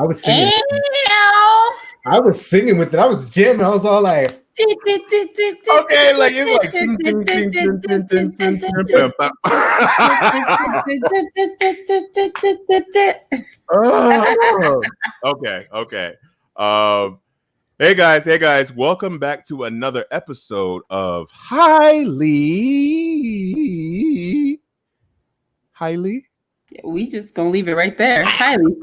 was singing. Ow. I was singing with it. I was jamming. I was all like, Okay, like it's like ding, ding, ding, ding, ding, ding, ding, ding, ding. Oh, okay. Hey guys, welcome back to another episode of Highly. We just gonna leave it right there. Highly.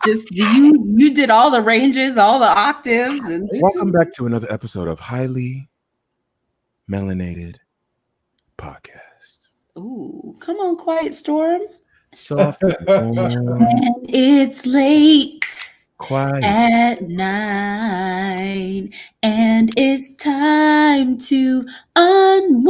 Just you did all the ranges, all the octaves, and Welcome back to another episode of Highly Melanated Podcast. ooh, come on, Quiet Storm. Soft And it's late quiet. at night, and it's time to unwind.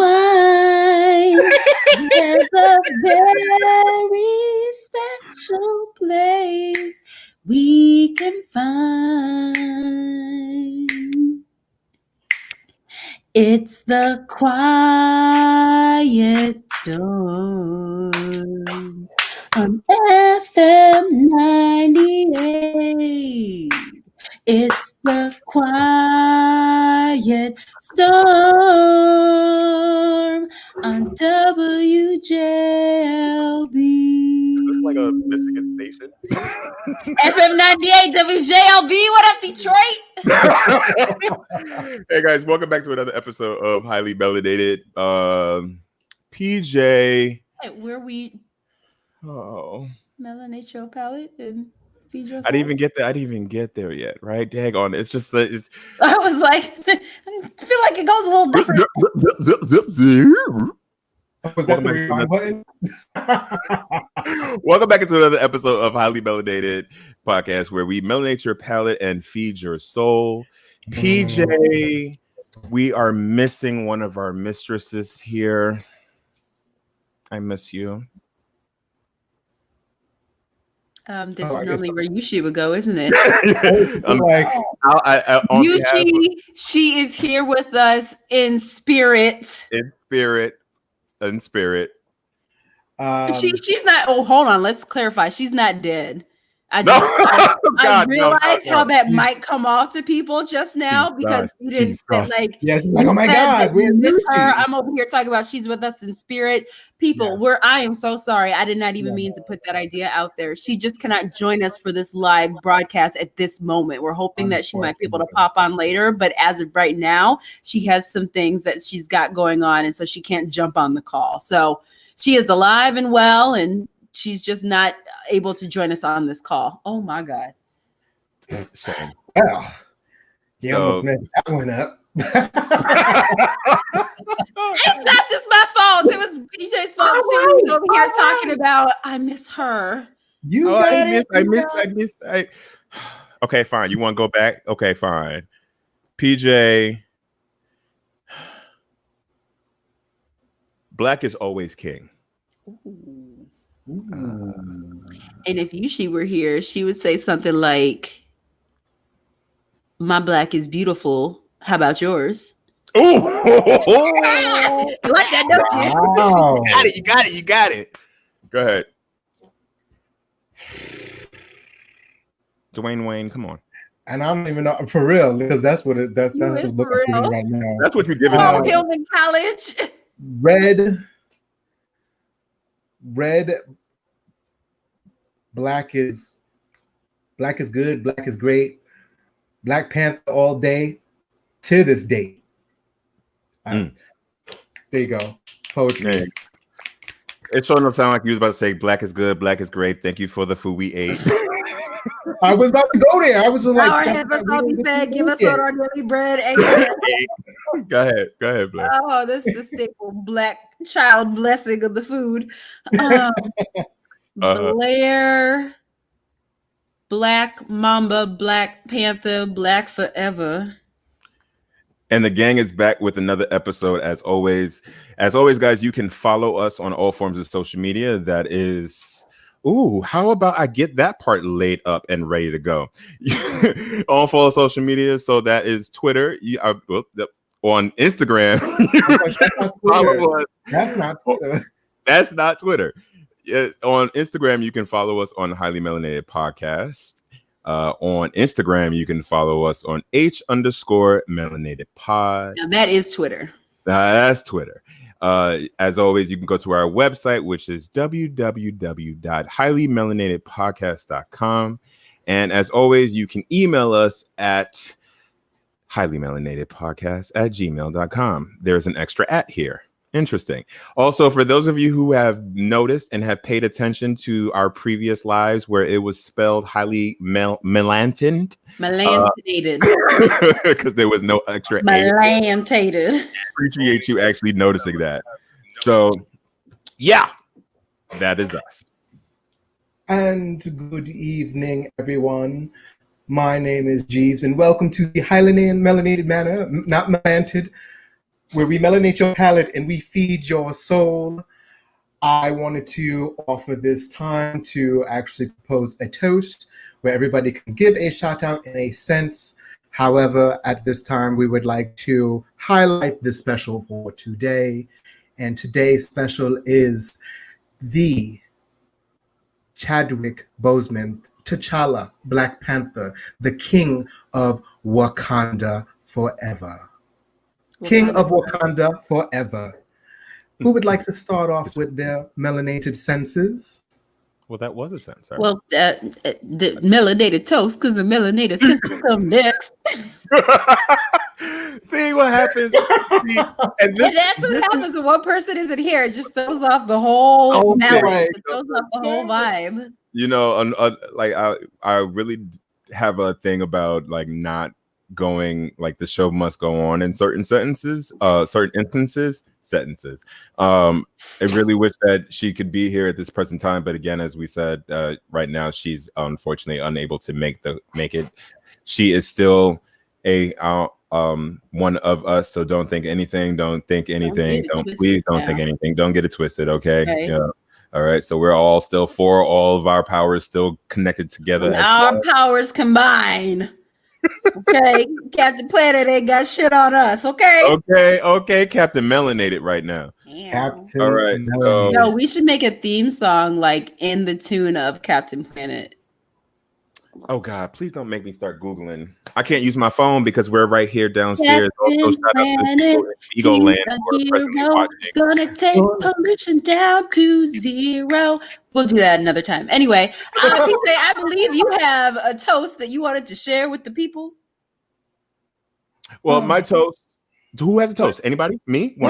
There's a very special place we can find. It's the Quiet Storm on FM 98. It's the Quiet Storm on WJLB. Is this like a Michigan station? FM 98 WJLB. What up, Detroit? Hey guys, welcome back to another episode of Highly Melanated. PJ. Where we melanate your palate and feed yourself. I didn't even get there yet, right? Daggone. It's just that it's I was like, I feel like it goes a little different. was that the rewind button? Welcome back into another episode of Highly Melanated Podcast, where we melanate your palate and feed your soul. PJ, we are missing one of our mistresses here. I miss you. This is normally where Yushi would go, isn't it? Yushi, she is here with us in spirit. In spirit. She's not. Oh, hold on. Let's clarify. She's not dead. I realized how that might come off to people just now because you didn't say, like, oh my God, we miss her. I'm over here talking about she's with us in spirit. People, I am so sorry. I did not even mean to put that idea out there. She just cannot join us for this live broadcast at this moment. We're hoping that she might be able to pop on later, but as of right now, she has some things that she's got going on, and so she can't jump on the call. So she is alive and well, and she's just not able to join us on this call. Oh my God. Shame. Well, you almost messed that one up. It's not just my fault. It was BJ's fault. She was over here talking about, I miss her. Okay, fine. You want to go back? Okay, fine. PJ. Black is always king. And if Yushi were here, she would say something like, my black is beautiful. How about yours? Oh, you like that, don't you? Wow. You got it. Go ahead. Dwayne Wayne, come on. And I don't even know for real because that's what that's what's looking for right now. That's what you're giving out. Hillman College. Red. Black is good. Black is great. Black Panther all day to this day. There you go. Poetry. Yeah. It sure enough sound like you was about to say black is good, black is great. Thank you for the food we ate. I was about to go there. I was like, our hands are salty fed. Give us our daily bread. Go ahead, Black. Oh, this is the staple black child blessing of the food. Blair, Black Mamba, Black Panther, Black Forever. And the gang is back with another episode as always. As always, guys, you can follow us on all forms of social media. That is, how about I get that part laid up and ready to go? On follow social media. So that is Twitter. On Instagram. That's not Twitter. That's not Twitter. On Instagram, you can follow us on Highly Melanated Podcast. On Instagram, you can follow us on H_Melanated_pod. Now that is Twitter. That's Twitter. As always, you can go to our website, which is www.highlymelanatedpodcast.com. And as always, you can email us at highlymelanatedpodcast@gmail.com. There's an extra @ here. Interesting. Also, for those of you who have noticed and have paid attention to our previous lives where it was spelled highly melanated, because there was no extra melanated. Appreciate you actually noticing that. So, yeah, that is us. And good evening, everyone. My name is Jeeves, and welcome to the Highly Melanated Manor, not melanted, where we melanate your palate and we feed your soul. I wanted to offer this time to actually propose a toast where everybody can give a shout out in a sense. However, at this time, we would like to highlight the special for today. And today's special is the Chadwick Boseman, T'Challa, Black Panther, the King of Wakanda forever. King of Wakanda forever. Who would like to start off with their melanated senses? Well, that was a sense. Right? Well, the melanated toast, because the melanated senses come next. See what happens. And that's what happens when one person isn't here. It just throws off the whole melody. It throws off the whole vibe. You know, like I really have a thing about like not going, like the show must go on in certain instances. I really wish that she could be here at this present time, but again, as we said, right now she's unfortunately unable to make it. She is still a one of us, so don't think anything. Please don't think anything. Don't get it twisted, okay? Yeah. All right, so we're all still all of our powers still connected together. Our powers combine. Okay, Captain Planet ain't got shit on us. Okay, Captain Melanated right now. Captain. All right, so no, we should make a theme song like in the tune of Captain Planet. Oh God, please don't make me start Googling. I can't use my phone because we're right here downstairs. Also, shout out to Ego Land gonna take pollution down to 0. We'll do that another time. Anyway, PJ, I believe you have a toast that you wanted to share with the people. Well, my toast. Who has a toast? Anybody? Me? You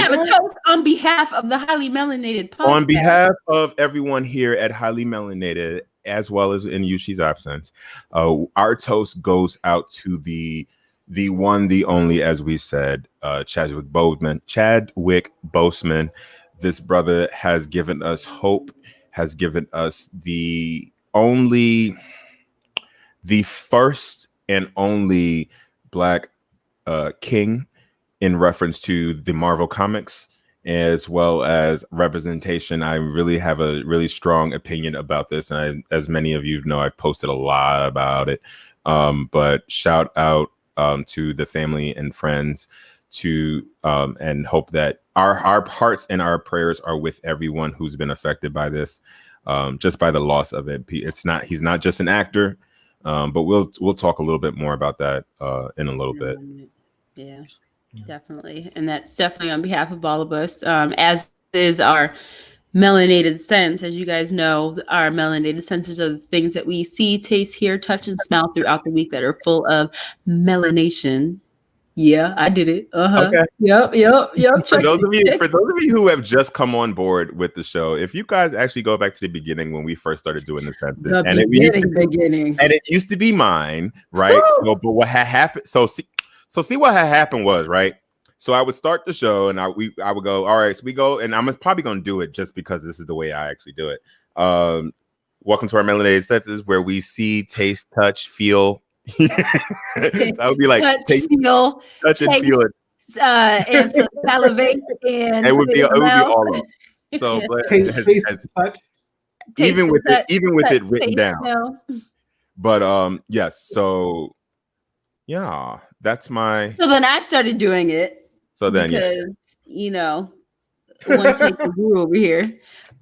have a toast on behalf of the Highly Melanated podcast. On behalf of everyone here at Highly Melanated, as well as in Yushi's absence, our toast goes out to the one, the only, as we said, Chadwick Boseman. This brother has given us hope, has given us the first and only Black king in reference to the Marvel comics, as well as representation. I really have a really strong opinion about this, and as many of you know, I've posted a lot about it. But shout out to the family and friends and hope that our hearts and our prayers are with everyone who's been affected by this, just by the loss of it. He's not just an actor, but we'll talk a little bit more about that in a little bit. Yeah, definitely. And that's definitely on behalf of all of us, as is our melanated sense. As you guys know, our melanated senses are the things that we see, taste, hear, touch, and smell throughout the week that are full of melanation. Yeah, I did it. Okay. Yep. For those of you who have just come on board with the show, if you guys actually go back to the beginning when we first started doing the census, it used to be mine, right? So, but what had happened? So see what had happened was, right? So I would start the show, and I would go, all right, so we go, and I'm probably going to do it just because this is the way I actually do it. Welcome to our melanated senses, where we see, taste, touch, feel. So I would be like, touch and feel it, and so salivate, and it would be all of it. So, but taste, touch, even with it written down. But yes, so yeah, that's my. So then I started doing it. So then, because you know, one take the guru over here.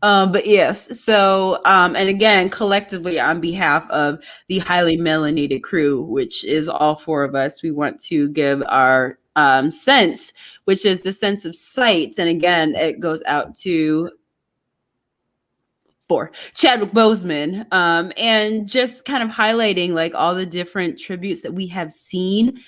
But yes, so and again, collectively on behalf of the highly melanated crew, which is all four of us, we want to give our sense, which is the sense of sight. And again, it goes out to Chadwick Boseman, and just kind of highlighting like all the different tributes that we have seen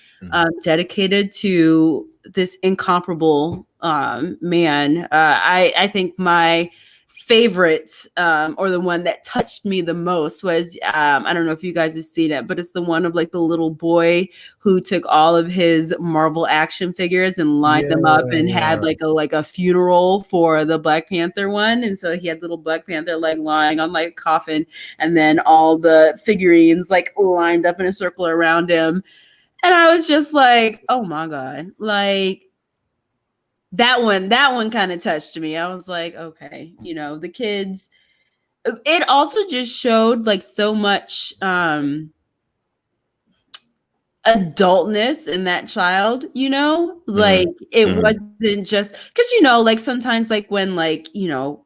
dedicated to this incomparable man. I think my favorite, or the one that touched me the most was, I don't know if you guys have seen it, but it's the one of like the little boy who took all of his Marvel action figures and lined them up and had like a funeral for the Black Panther one. And so he had little Black Panther like lying on like a coffin, and then all the figurines like lined up in a circle around him. And I was just like, oh my God, like that one kind of touched me. I was like, okay, the kids, it also just showed like so much adultness in that child, like it wasn't just because, like sometimes like when like,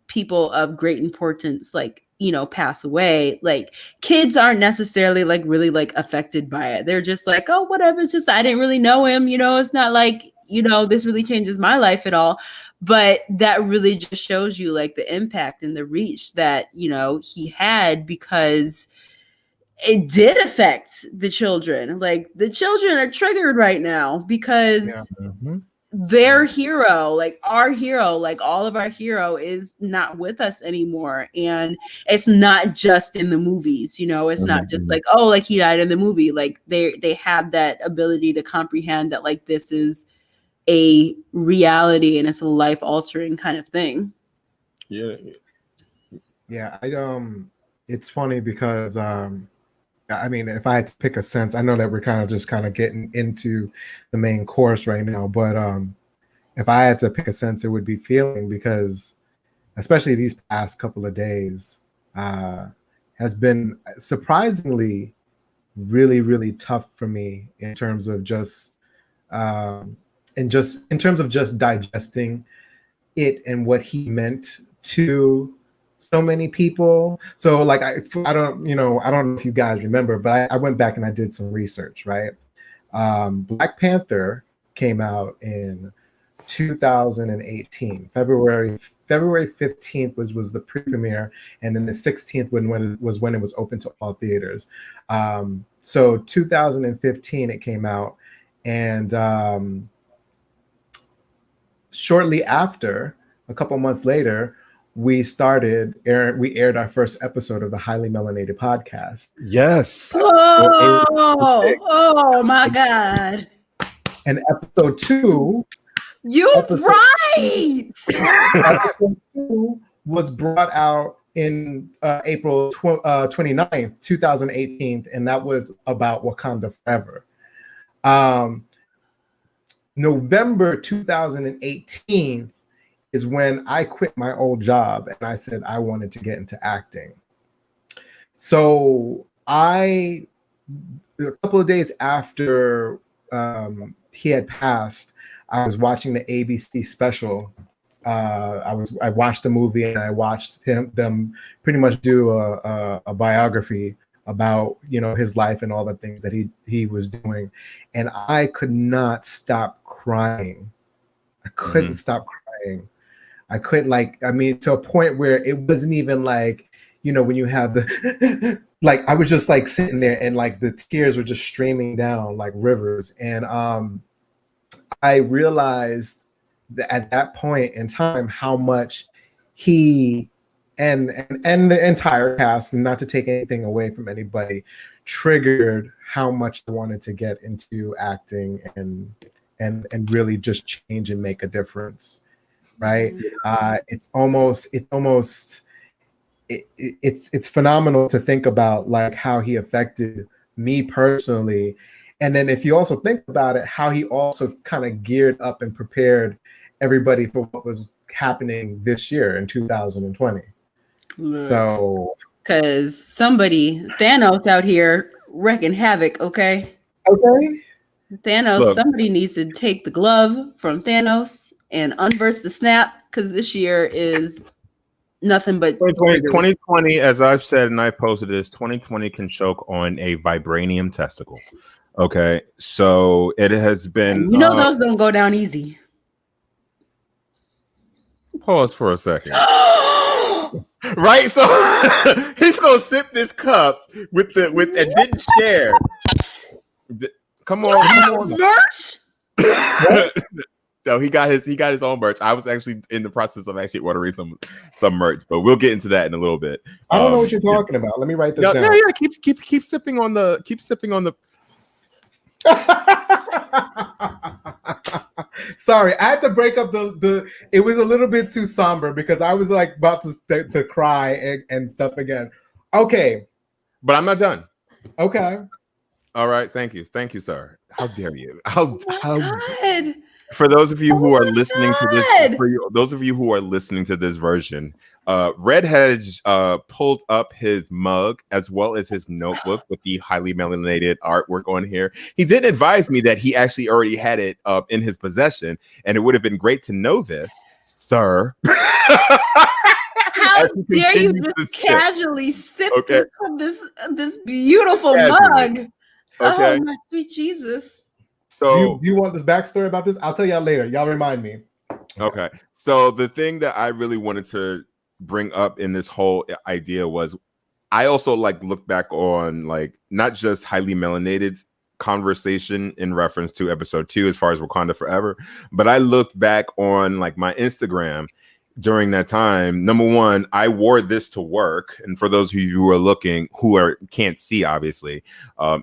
people of great importance, like, pass away, like kids aren't necessarily like really like affected by it. They're just like, oh, whatever. It's just, I didn't really know him. It's not like, this really changes my life at all. But that really just shows you like the impact and the reach that, he had, because it did affect the children. Like the children are triggered right now because their hero, like our hero, like all of our hero is not with us anymore. And it's not just in the movies, it's not just like, oh, like he died in the movie. Like they have that ability to comprehend that like this is a reality and it's a life altering kind of thing. Yeah. It's funny because I mean, if I had to pick a sense, I know that we're kind of getting into the main course right now, but if I had to pick a sense, it would be feeling, because especially these past couple of days has been surprisingly really, really tough for me in terms of just digesting it and what he meant to so many people. So like I don't know if you guys remember, but I went back and I did some research, right? Black Panther came out in 2018. February 15th was the premiere, and then the 16th when it was open to all theaters. So 2015 it came out, and shortly after, a couple months later, we aired our first episode of the Highly Melanated podcast. Yes. Oh my God. And episode 2. Right. Episode 2 was brought out in April 29th, 2018, and that was about Wakanda Forever. November 2018 is when I quit my old job and I said I wanted to get into acting. So a couple of days after he had passed, I was watching the ABC special. I watched the movie and I watched them pretty much do a biography about his life and all the things that he was doing, and I could not stop crying. I couldn't stop crying. I couldn't, to a point where it wasn't even like, when you have the like, I was just like sitting there and like the tears were just streaming down like rivers. And I realized that at that point in time how much he and the entire cast, and not to take anything away from anybody, triggered how much I wanted to get into acting and really just change and make a difference. Right. It's phenomenal to think about like how he affected me personally. And then if you also think about it, how he also kind of geared up and prepared everybody for what was happening this year in 2020. So, because Thanos out here wreaking havoc. Okay. Thanos. Look, somebody needs to take the glove from Thanos, and unverse the snap, because this year is nothing but 2020, as I've said and I've posted this, 2020 can choke on a vibranium testicle. Okay, so it has been. And those don't go down easy. Pause for a second. Right, so he's gonna sip this cup with and didn't share. Come on, merch. No, he got his own merch. I was actually in the process of actually ordering some merch, but we'll get into that in a little bit. I don't know what you're talking about. Let me write this down. Yeah. Keep sipping on the. Sorry, I had to break up the. It was a little bit too somber because I was like about to cry and stuff again. Okay, but I'm not done. Okay. All right. Thank you, sir. How dare you? How God. For those of you who are listening to this, those of you who are listening to this version, Red has pulled up his mug as well as his notebook with the highly melanated artwork on here. He did advise me that he actually already had it in his possession, and it would have been great to know this, sir. How dare you just casually sip this beautiful mug? Okay. Oh, my sweet Jesus. So do you want this backstory about this? I'll tell y'all later. Y'all remind me. Okay. So the thing that I really wanted to bring up in this whole idea was I also look back on not just highly melanated's conversation in reference to episode 2 as far as Wakanda Forever, but I looked back on my Instagram during that time. Number one, I wore this to work, and for those of you who are looking can't see, obviously,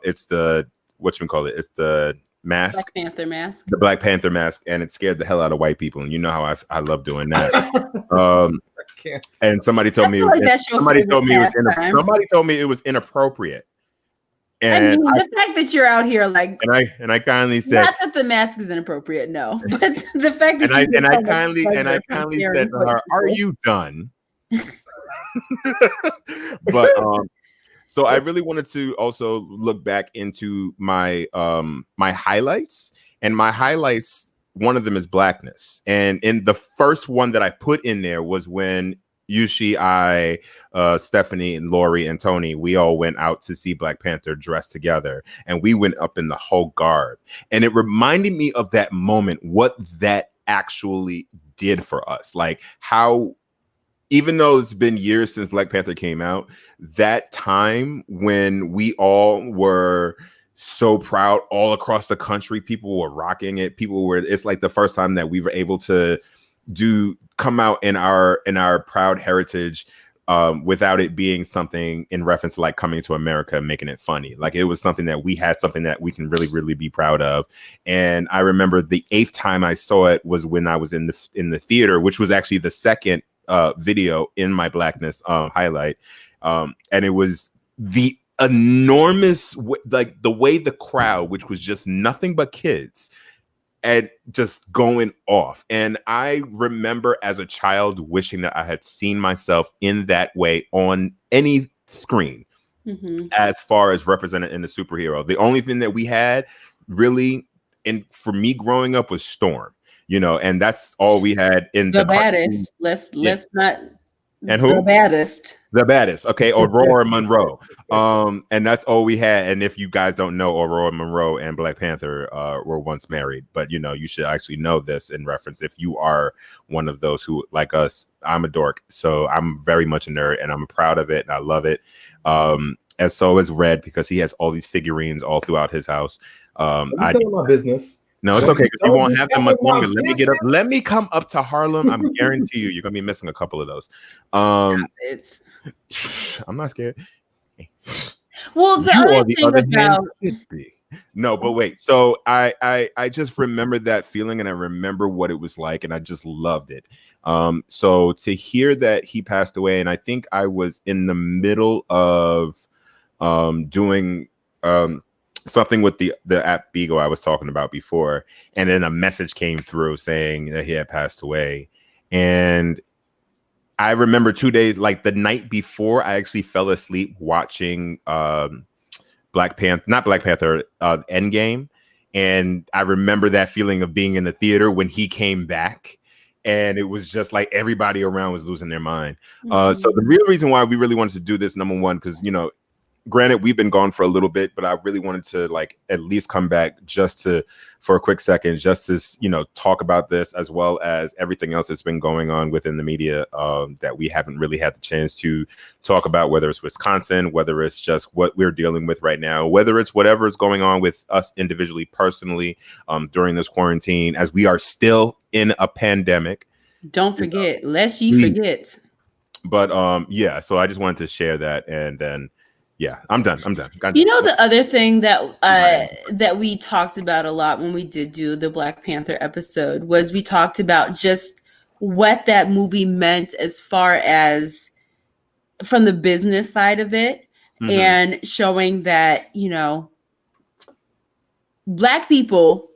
it's the it's the mask, Black Panther mask, the Black Panther mask, and it scared the hell out of white people, and you know how I love doing that. And somebody told me it was inappropriate. And the fact that you're out here and I kindly said, not that the mask is inappropriate, no, but the fact that I kindly said to her, "Are you done?" But so I really wanted to also look back into my my highlights, and my highlights, one of them is blackness. And in the first one that I put in there was when Yushi, Stephanie, and Lori and Tony, we all went out to see Black Panther dressed together, and we went up in the whole garb. And it reminded me of that moment, what that actually did for us. How, even though it's been years since Black Panther came out, that time when we all were so proud all across the country, people were rocking it. It's the first time that we were able to come out in our proud heritage without it being something in reference to coming to America and making it funny. It was something that we had, something that we can really, really be proud of. And I remember the 8th time I saw it was when I was in the theater, which was actually the second video in my blackness highlight, and it was the enormous the way the crowd, which was just nothing but kids, and just going off. And I remember as a child wishing that I had seen myself in that way on any screen, as far as represented in the superhero. The only thing that we had really, and for me growing up, was Storm. And that's all we had in the baddest. Let's not. And who? The baddest. Okay, Aurora Monroe. And that's all we had. And if you guys don't know, Aurora Monroe and Black Panther were once married. But you should actually know this in reference if you are one of those who, like us, I'm a dork, so I'm very much a nerd, and I'm proud of it, and I love it. And so is Red, because he has all these figurines all throughout his house. I tell my business. No, it's okay, because you won't have them much longer. Let me come up to Harlem. I'm guarantee you're gonna be missing a couple of those. I'm not scared. Well, the other thing about no, but wait. So I just remember that feeling, and I remember what it was like, and I just loved it. So to hear that he passed away, and I think I was in the middle of doing something with the app Beagle I was talking about before, and then a message came through saying that he had passed away. And I remember 2 days, the night before, I actually fell asleep watching Endgame, And I remember that feeling of being in the theater when he came back. And it was just like everybody around was losing their mind. So the real reason why we really wanted to do this, number one, because, you know, granted, we've been gone for a little bit, but I really wanted to like at least come back just to for a quick second, just to, you know, talk about this as well as everything else that's been going on within the media that we haven't really had the chance to talk about, whether it's Wisconsin, whether it's just what we're dealing with right now, whether it's whatever is going on with us individually, personally, during this quarantine, as we are still in a pandemic. Don't forget, lest ye forget. But yeah, so I just wanted to share that, and then yeah, I'm done. You know, the other thing that that we talked about a lot when we did do the Black Panther episode was we talked about just what that movie meant as far as from the business side of it, and showing that, you know, Black people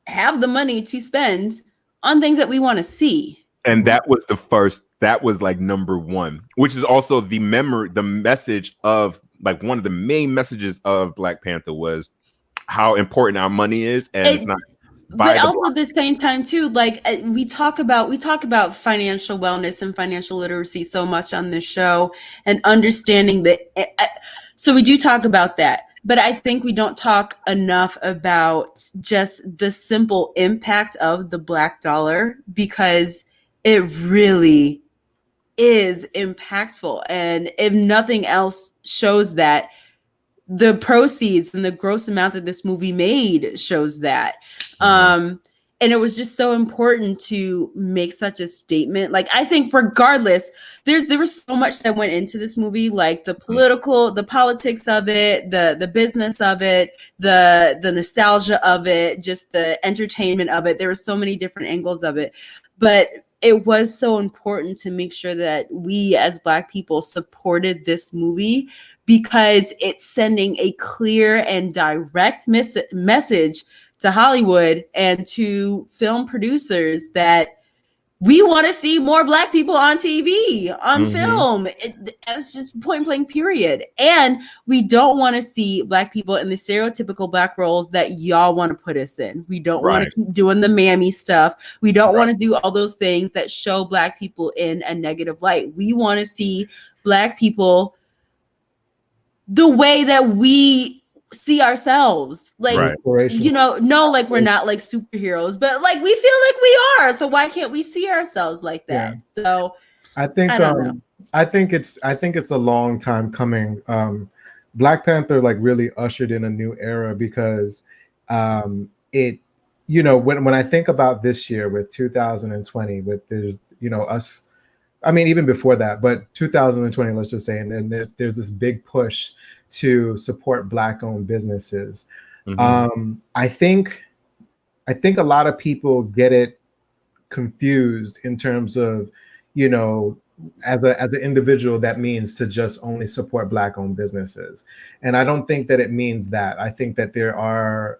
have the money to spend on things that we want to see. And that was that was like number one, which is also the message of like one of the main messages of Black Panther was how important our money is, and it's not. But also at the same time too, like we talk about financial wellness and financial literacy so much on this show, and understanding that. So we do talk about that, but I think we don't talk enough about just the simple impact of the Black dollar, because it really is impactful. And if nothing else shows that, the proceeds and the gross amount that this movie made shows that. And it was just so important to make such a statement. Like, I think regardless, there was so much that went into this movie, like the politics of it, the business of it, the nostalgia of it, just the entertainment of it. There were so many different angles of it. But it was so important to make sure that we as Black people supported this movie, because it's sending a clear and direct message to Hollywood and to film producers that we want to see more Black people on TV, on film. It's just point blank, period. And we don't want to see Black people in the stereotypical Black roles that y'all want to put us in. We don't want to keep doing the mammy stuff. We don't want to do all those things that show Black people in a negative light. We want to see Black people the way that we see ourselves, like, you know, no, like we're not like superheroes, but like we feel like we are. So why can't we see ourselves like that? Yeah. So I think I think it's a long time coming. Black Panther like really ushered in a new era, because it, you know, when I think about this year with 2020, with there's, you know, us, I mean, even before that, but 2020, let's just say, and then there's this big push to support Black-owned businesses. I think a lot of people get it confused in terms of, you know, as an individual, that means to just only support Black-owned businesses, and I don't think that it means that. I think that there are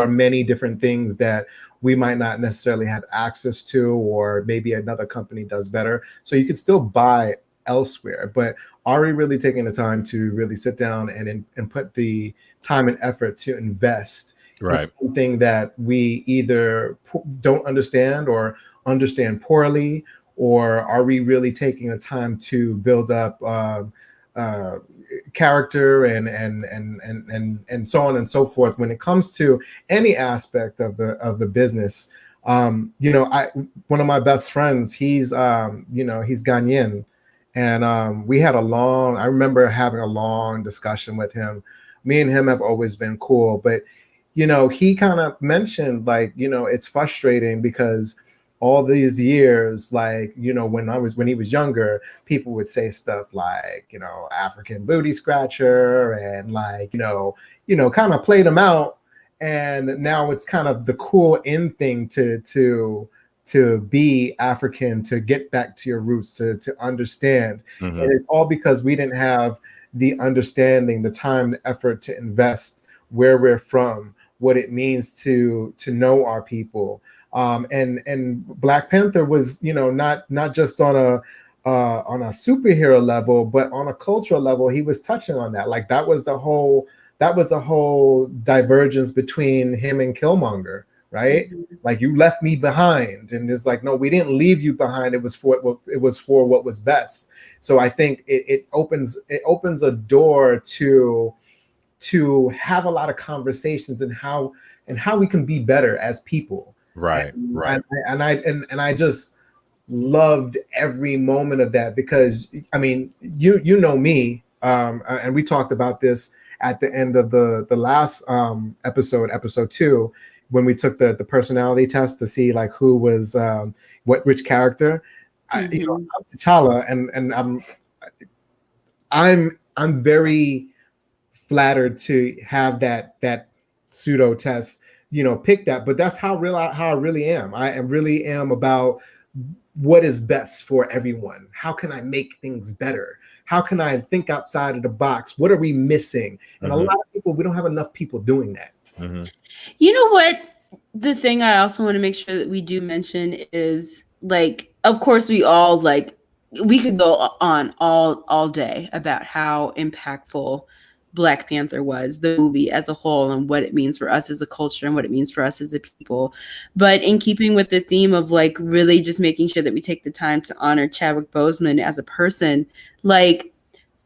many different things that we might not necessarily have access to, or maybe another company does better. So you could still buy elsewhere, but are we really taking the time to really sit down and put the time and effort to invest in something that we either don't understand or understand poorly, or are we really taking the time to build up character and so on and so forth when it comes to any aspect of the business? You know, one of my best friends, he's you know, he's Ghanaian, and we had I remember having a long discussion with him. Me and him have always been cool, but you know, he kind of mentioned, like, you know, it's frustrating because all these years, like, you know, when he was younger, people would say stuff like, you know, African booty scratcher, and like, you know, kind of played him out. And now it's kind of the cool in thing to be African, to get back to your roots, to understand. And it's all because we didn't have the understanding, the time, the effort to invest where we're from, what it means to know our people. And Black Panther was, you know, not just on a superhero level, but on a cultural level. He was touching on that. Like, that was the whole a whole divergence between him and Killmonger, right? Mm-hmm. Like, you left me behind, and it's like, no, we didn't leave you behind. It was for what was best. So I think it opens a door to have a lot of conversations and how we can be better as people. Right. And I just loved every moment of that, because I mean, you know me, and we talked about this at the end of the last episode 2, when we took the personality test to see like who was which character. Mm-hmm. I'm T'Challa, and I'm very flattered to have that pseudo test, pick that. But that's how I really am. I really am about what is best for everyone. How can I make things better? How can I think outside of the box? What are we missing? And a lot of people, we don't have enough people doing that. You know what? The thing I also want to make sure that we do mention is, like, of course, we all, like, we could go on all day about how impactful Black Panther was, the movie as a whole, and what it means for us as a culture and what it means for us as a people. But in keeping with the theme of like really just making sure that we take the time to honor Chadwick Boseman as a person, like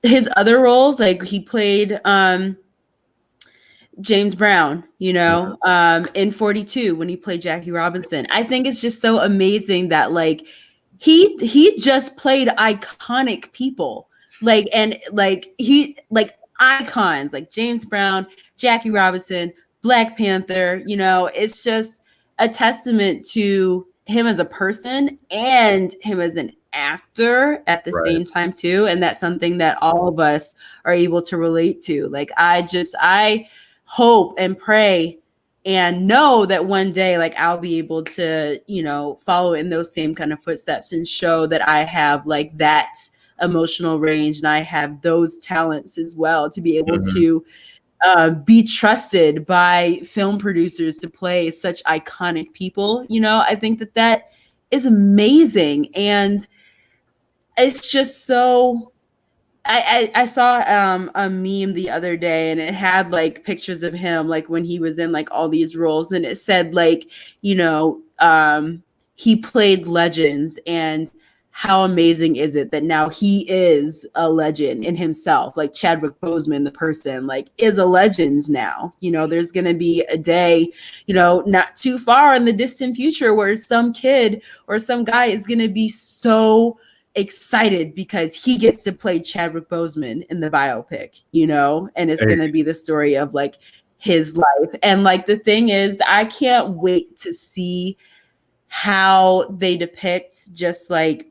his other roles, like he played James Brown, in 42 when he played Jackie Robinson. I think it's just so amazing that like he just played iconic people, like, and like he like icons like James Brown, Jackie Robinson, Black Panther. It's just a testament to him as a person and him as an actor at the same time too, and that's something that all of us are able to relate to. Like, I hope and pray and know that one day, like, I'll be able to, follow in those same kind of footsteps and show that I have like that emotional range and I have those talents as well to be able to be trusted by film producers to play such iconic people. I think that is amazing. And it's just so, I saw a meme the other day, and it had like pictures of him like when he was in like all these roles, and it said like, he played legends, and how amazing is it that now he is a legend in himself. Like Chadwick Boseman, the person, like, is a legend now. There's going to be a day, not too far in the distant future, where some kid or some guy is going to be so excited because he gets to play Chadwick Boseman in the biopic, and it's going to be the story of like his life. And like, the thing is, I can't wait to see how they depict just like,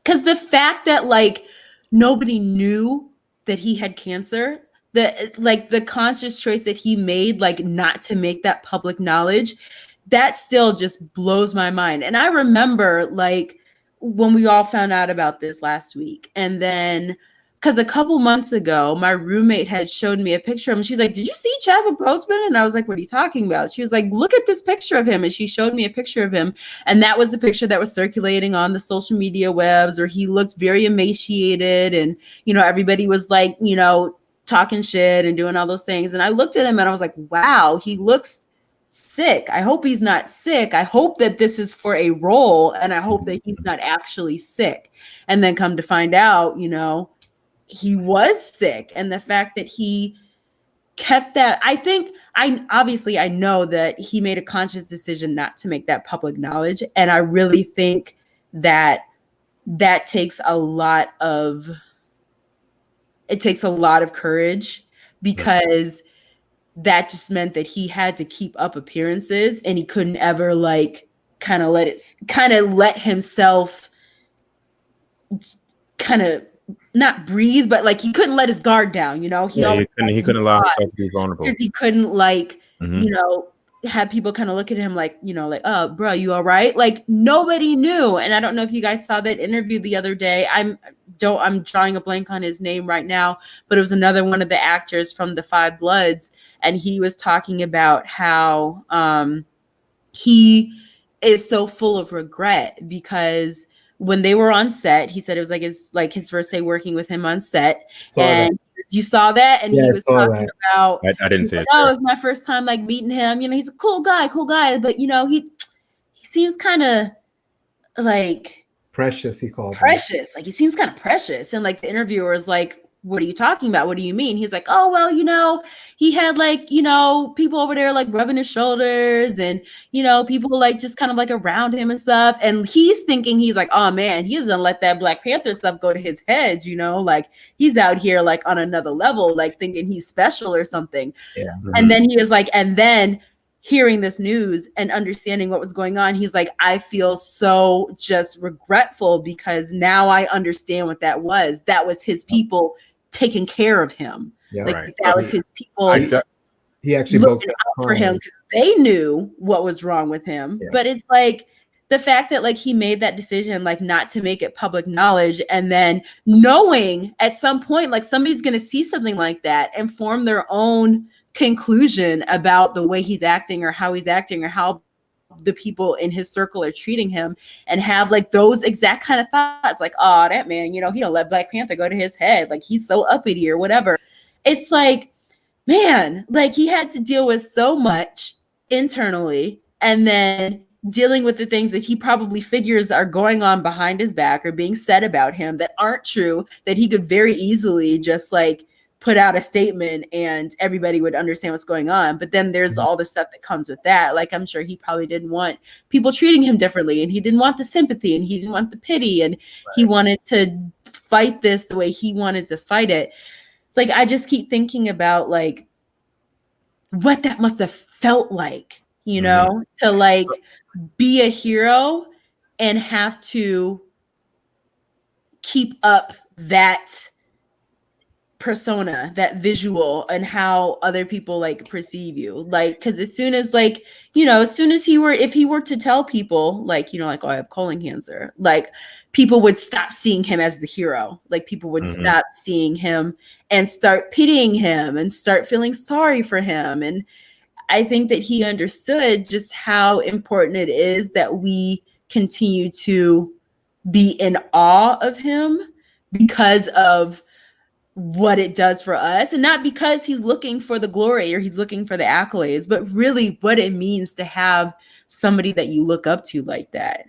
because the fact that like nobody knew that he had cancer, the conscious choice that he made, like, not to make that public knowledge, that still just blows my mind. And I remember like when we all found out about this last week, and then because a couple months ago, my roommate had showed me a picture of him. She's like, "Did you see Chadwick Boseman?" And I was like, "What are you talking about?" She was like, "Look at this picture of him." And she showed me a picture of him. And that was the picture that was circulating on the social media webs, where he looked very emaciated. And, everybody was like, talking shit and doing all those things. And I looked at him and I was like, wow, he looks sick. I hope he's not sick. I hope that this is for a role, and I hope that he's not actually sick. And then come to find out, he was sick. And the fact that he kept that, I know that he made a conscious decision not to make that public knowledge. And I really think that takes a lot of courage, because that just meant that he had to keep up appearances, and he couldn't ever like kind of let himself kind of not breathe, but like he couldn't let his guard down, he couldn't allow himself to be vulnerable, because he couldn't like have people kind of look at him like, like, "Oh, bro, you all right?" Like, nobody knew. And I don't know if you guys saw that interview the other day. I'm drawing a blank on his name right now, but it was another one of the actors from the Five Bloods, and he was talking about how he is so full of regret, because when they were on set, he said it was like his first day working with him on set, and he You saw that, and Yeah, he I was saw talking that. about. I didn't see it. Oh, it's my first time like meeting him. He's a cool guy, but he seems kind of like Precious, he called him. precious. Like he seems kind of precious. And like the interviewer is like, what are you talking about? What do you mean? He's like, oh, well, he had like, people over there like rubbing his shoulders and, people like just kind of like around him and stuff. And he's thinking, he's like, oh man, he doesn't let that Black Panther stuff go to his head, like he's out here like on another level, like thinking he's special or something. Yeah. And then he was like, and then hearing this news and understanding what was going on, he's like, I feel so just regretful because now I understand what that was. That was his people taking care of him. Yeah, like right. that was his people he actually looking out for him because they knew what was wrong with him. Yeah. But it's like the fact that like he made that decision, like not to make it public knowledge, and then knowing at some point like somebody's going to see something like that and form their own conclusion about the way he's acting or how the people in his circle are treating him, and have like those exact kind of thoughts like, oh, that man, he don't let Black Panther go to his head, like he's so uppity or whatever. It's like, man, like he had to deal with so much internally, and then dealing with the things that he probably figures are going on behind his back or being said about him that aren't true, that he could very easily just like put out a statement and everybody would understand what's going on. But then there's all the stuff that comes with that. Like, I'm sure he probably didn't want people treating him differently, and he didn't want the sympathy, and he didn't want the pity, and he wanted to fight this the way he wanted to fight it. Like, I just keep thinking about like what that must have felt like, to like be a hero and have to keep up that persona, that visual, and how other people like perceive you. Like, because as soon as like, if he were to tell people like, like, oh, I have colon cancer, like people would stop seeing him as the hero. Like people would stop seeing him and start pitying him and start feeling sorry for him. And I think that he understood just how important it is that we continue to be in awe of him because of what it does for us, and not because he's looking for the glory or he's looking for the accolades, but really what it means to have somebody that you look up to like that.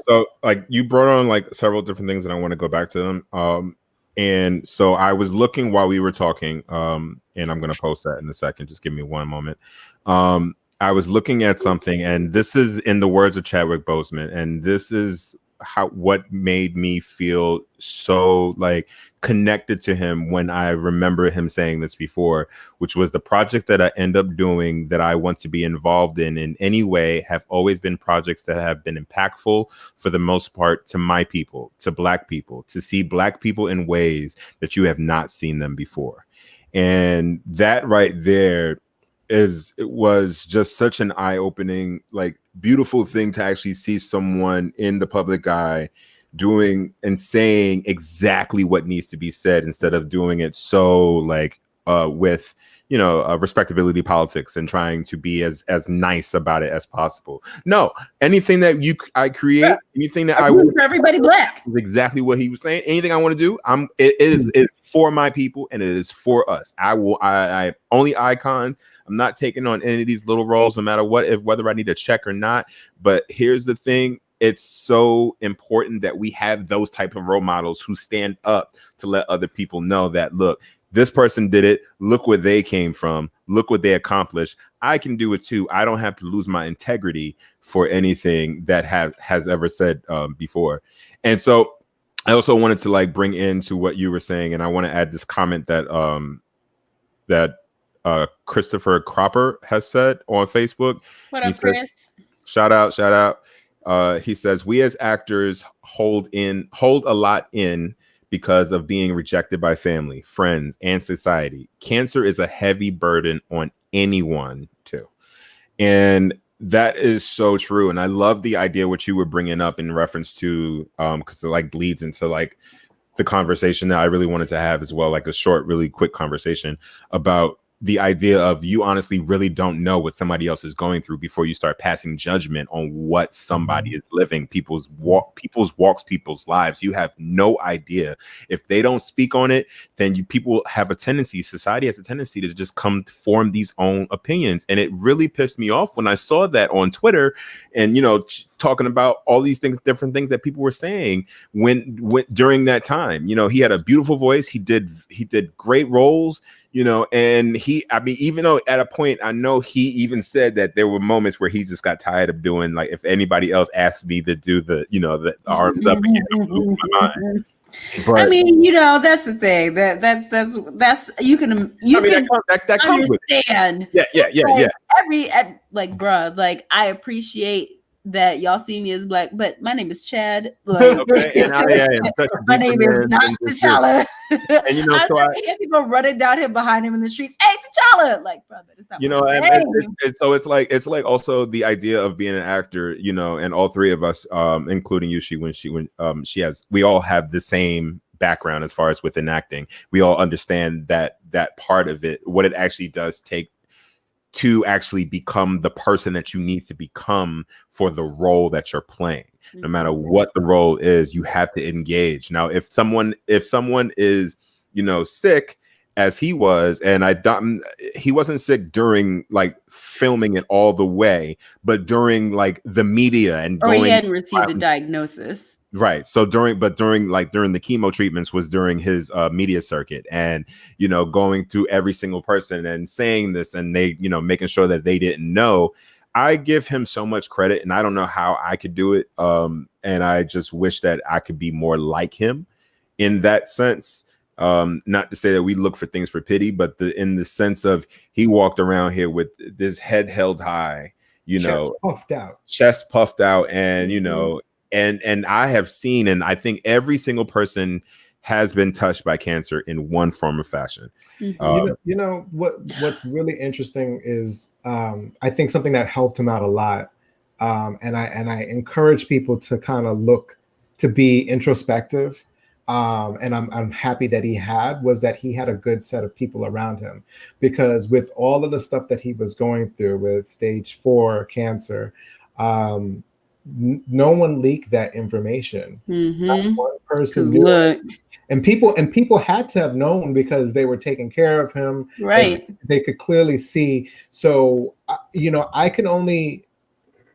So like you brought on like several different things, and I want to go back to them. And so I was looking while we were talking, and I'm going to post that in a second. Just give me one moment. I was looking at something, and this is in the words of Chadwick Boseman, and this is what made me feel so like connected to him when I remember him saying this before, which was the project that I end up doing that I want to be involved in any way have always been projects that have been impactful for the most part to my people, to Black people, to see Black people in ways that you have not seen them before. And that right there it was just such an eye-opening, like beautiful thing to actually see someone in the public eye doing and saying exactly what needs to be said, instead of doing it so like with respectability politics and trying to be as nice about it as possible. No, anything that I create, anything that I want for everybody Black is exactly what he was saying. Anything I want to do, it's for my people, and it is for us. I only icons. I'm not taking on any of these little roles, no matter whether I need a check or not. But here's the thing. It's so important that we have those type of role models who stand up to let other people know that, look, this person did it. Look where they came from. Look what they accomplished. I can do it too. I don't have to lose my integrity for anything that has ever said before. And so I also wanted to like bring into what you were saying, and I want to add this comment that Christopher Cropper has said on Facebook. What up, Chris? Shout out. He says, we as actors hold a lot in because of being rejected by family, friends, and society. Cancer is a heavy burden on anyone too. And that is so true. And I love the idea what you were bringing up in reference to, because it like bleeds into like the conversation that I really wanted to have as well, like a short, really quick conversation about the idea of you honestly really don't know what somebody else is going through before you start passing judgment on what somebody is living, people's walks, people's lives. You have no idea. If they don't speak on it, then people have a tendency, society has a tendency to just come form these own opinions. And it really pissed me off when I saw that on Twitter and, talking about all these things, different things that people were saying when during that time. He had a beautiful voice. He did great roles. And even though at a point, I know he even said that there were moments where he just got tired of doing, like, if anybody else asked me to do the arms up again, I'm losing my mind. But, I mean, that's the thing that's you can that comes with it. understand. Yeah. Bruh, like, I appreciate that y'all see me as black, but my name is Chad. Like, okay, and my name is not T'Challa. And I'm so trying to get people running down here behind him in the streets. Hey, T'Challa! Like, brother, it's not. So it's like also the idea of being an actor, and all three of us, including Yushi, we all have the same background as far as within acting. We all understand that part of it, what it actually does take to actually become the person that you need to become for the role that you're playing. No matter what the role is, you have to engage. Now, if someone is, sick, as he was, and he wasn't sick during like filming it all the way, but during like the media and or he hadn't received the diagnosis. Right. So during the chemo treatments was during his media circuit, and going through every single person and saying this, and they making sure that they didn't know. I give him so much credit, and I don't know how I could do it. And I just wish that I could be more like him in that sense. Not to say that we look for things for pity, but in the sense of he walked around here with this head held high, chest puffed out, and and I have seen, and I think every single person has been touched by cancer in one form or fashion. What's really interesting is I think something that helped him out a lot, and I encourage people to kind of look to be introspective. And I'm happy that he had a good set of people around him, because with all of the stuff that he was going through with stage 4 cancer, no one leaked that information. Not one person knew. And people had to have known, because they were taking care of him. Right. They could clearly see. So, I can only,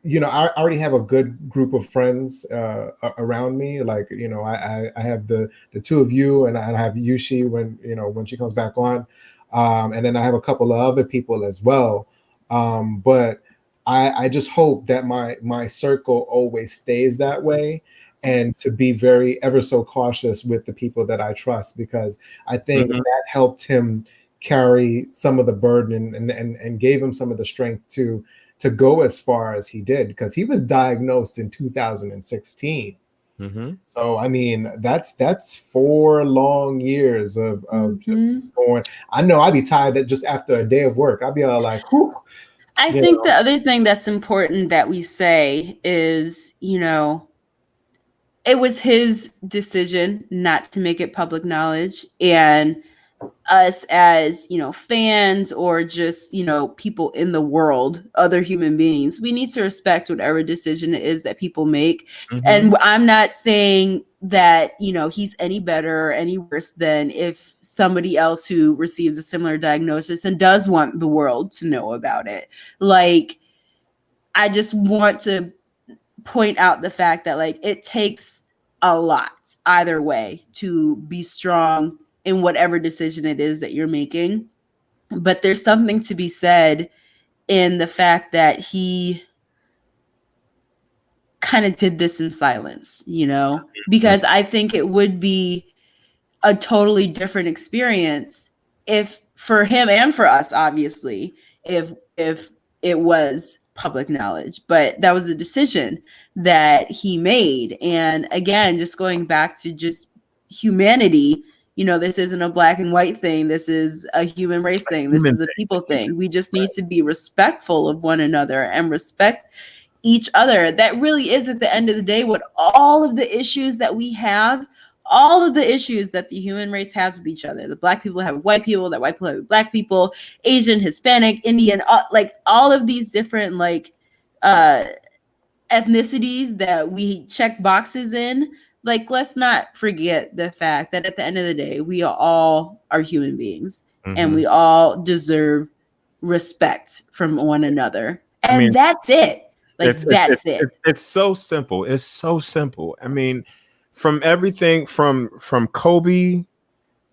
I already have a good group of friends around me. Like, I have the two of you, and I have Yushi when she comes back on. And then I have a couple of other people as well. But I just hope that my circle always stays that way, and to be very ever so cautious with the people that I trust, because I think that helped him carry some of the burden and gave him some of the strength to go as far as he did, because he was diagnosed in 2016. So I mean, that's 4 long years of just going. I know I'd be tired just after a day of work. I'd be all like, whew. I think the other thing that's important that we say is, it was his decision not to make it public knowledge, and us as, fans, or just, people in the world, other human beings, we need to respect whatever decision it is that people make. And I'm not saying that, he's any better or any worse than if somebody else who receives a similar diagnosis and does want the world to know about it. Like, I just want to point out the fact that, like, it takes a lot either way to be strong in whatever decision it is that you're making. But there's something to be said in the fact that he kind of did this in silence, because I think it would be a totally different experience if, for him and for us, obviously, if it was public knowledge. But that was the decision that he made. And again, just going back to just humanity, this isn't a black and white thing. This is a human race thing. This is a people thing. We just need to be respectful of one another and respect each other. That really is, at the end of the day, what all of the issues that we have all of the issues that the human race has with each other. The black people have white people, that white people have black people, Asian, Hispanic, Indian, like all of these different like ethnicities that we check boxes in. Like, let's not forget the fact that at the end of the day, we all are human beings, and we all deserve respect from one another. And I mean, that's it. Like, that's it. It's so simple. It's so simple. I mean, from everything from Kobe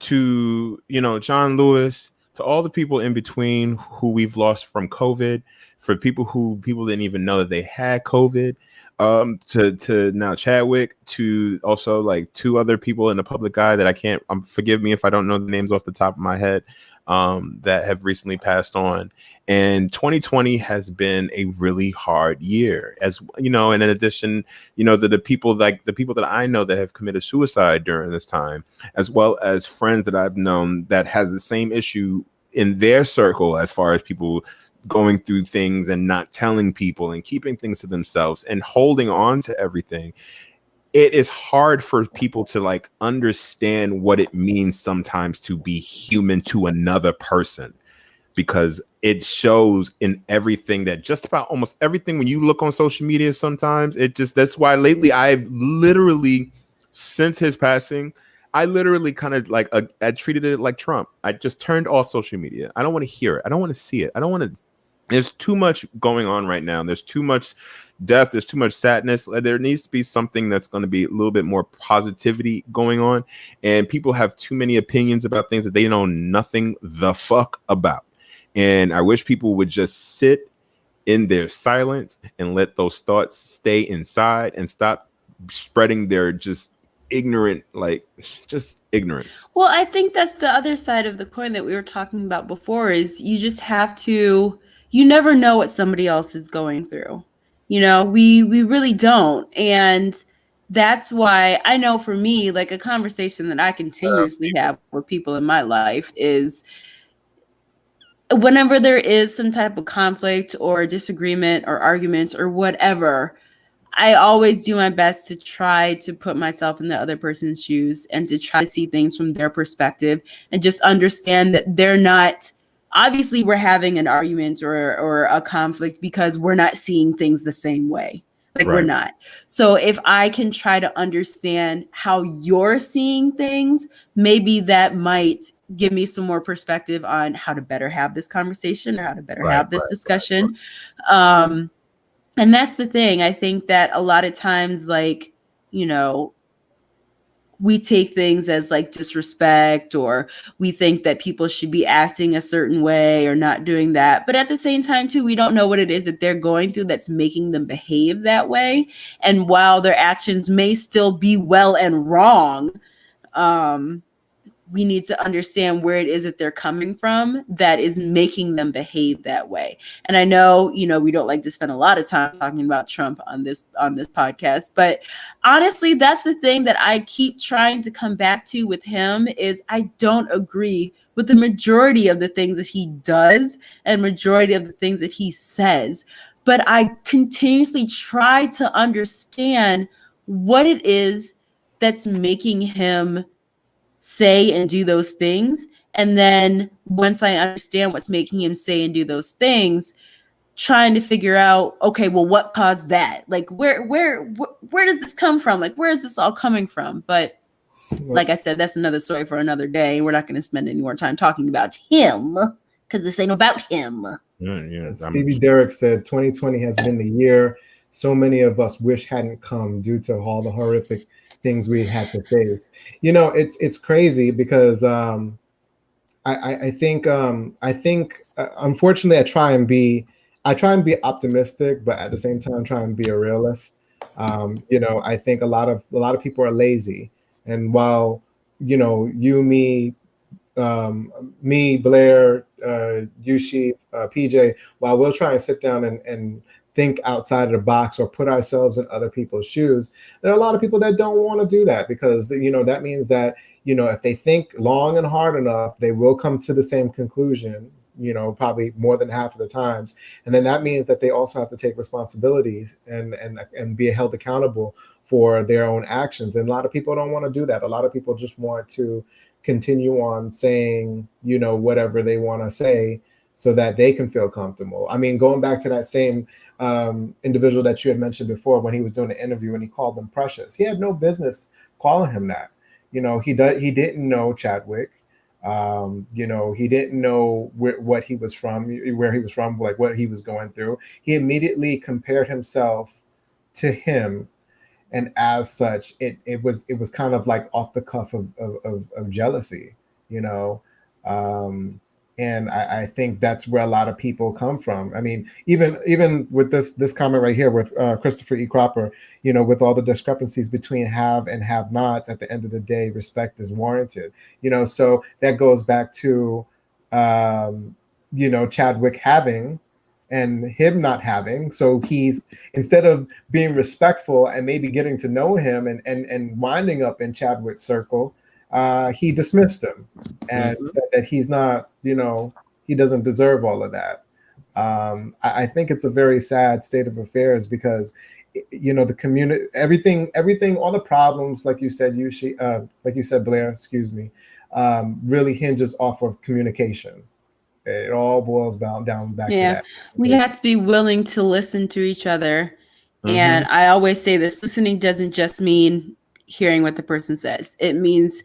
to, you know, John Lewis, to all the people in between who we've lost from COVID, for people didn't even know that they had COVID, to now Chadwick, to also like 2 other people in the public eye that I can't, forgive me if I don't know the names off the top of my head, that have recently passed on. And 2020 has been a really hard year, as you know, and in addition, you know, the people that I know that have committed suicide during this time, as well as friends that I've known that has the same issue in their circle, as far as people going through things and not telling people and keeping things to themselves and holding on to everything. It is hard for people to like understand what it means sometimes to be human to another person, because it shows in everything, that just about almost everything, when you look on social media, sometimes that's why lately I've literally, since his passing, I literally kind of like, I treated it like Trump. I just turned off social media. I don't want to hear it. I don't want to see it. I don't want to. There's too much going on right now. There's too much death. There's too much sadness. There needs to be something that's going to be a little bit more positivity going on. And people have too many opinions about things that they know nothing the fuck about. And I wish people would just sit in their silence and let those thoughts stay inside and stop spreading their just ignorance. Well, I think that's the other side of the coin that we were talking about before, is you just have to, you never know what somebody else is going through. You know, we really don't. And that's why I know for me, like a conversation that I continuously have with people in my life is whenever there is some type of conflict or disagreement or arguments or whatever, I always do my best to try to put myself in the other person's shoes and to try to see things from their perspective and just understand that they're not, obviously we're having an argument or a conflict because we're not seeing things the same way. Like we're not. So if I can try to understand how you're seeing things, maybe that might give me some more perspective on how to better have this conversation or how to better have this discussion. And that's the thing. I think that a lot of times, like, you know, we take things as like disrespect, or we think that people should be acting a certain way or not doing that. But at the same time, too, we don't know what it is that they're going through that's making them behave that way. And while their actions may still be well and wrong, we need to understand where it is that they're coming from that is making them behave that way. And I know, you know, we don't like to spend a lot of time talking about Trump on this podcast, but honestly, that's the thing that I keep trying to come back to with him is I don't agree with the majority of the things that he does and majority of the things that he says. But I continuously try to understand what it is that's making him say and do those things. And then once I understand what's making him say and do those things, trying to figure out, okay, well, what caused that? Like, where does this come from? Like, where is this all coming from? But like I said, that's another story for another day. We're not going to spend any more time talking about him because this ain't about him. Stevie Derrick said 2020 has been the year so many of us wish hadn't come due to all the horrific things we had to face. You know, it's crazy because I think unfortunately I try and be optimistic, but at the same time try and be a realist. You know, I think a lot of people are lazy, and while you know me, Blair, Yushi, PJ, while we'll try and sit down and think outside of the box or put ourselves in other people's shoes, there are a lot of people that don't want to do that because, you know, that means that, you know, if they think long and hard enough, they will come to the same conclusion probably more than half of the times. And then that means that they also have to take responsibilities and be held accountable for their own actions. And a lot of people don't want to do that. A lot of people just want to continue on saying, whatever they want to say so that they can feel comfortable. I mean, going back to that same individual that you had mentioned before, when he was doing the interview and he called them precious, he had no business calling him that. He didn't know Chadwick. He didn't know what he was from, where he was from, like what he was going through. He immediately compared himself to him. And as such, it was kind of like off the cuff of jealousy, and I think that's where a lot of people come from. I mean, even with this comment right here with Christopher E. Cropper, with all the discrepancies between have and have nots, at the end of the day, respect is warranted. So that goes back to Chadwick having and him not having. So he's, instead of being respectful and maybe getting to know him and winding up in Chadwick's circle, he dismissed him and said that he's not, he doesn't deserve all of that. I think it's a very sad state of affairs because, the community, everything, all the problems, like you said, Blair, excuse me, really hinges off of communication. It all boils down back to that. We have to be willing to listen to each other. And I always say this, listening doesn't just mean hearing what the person says. It means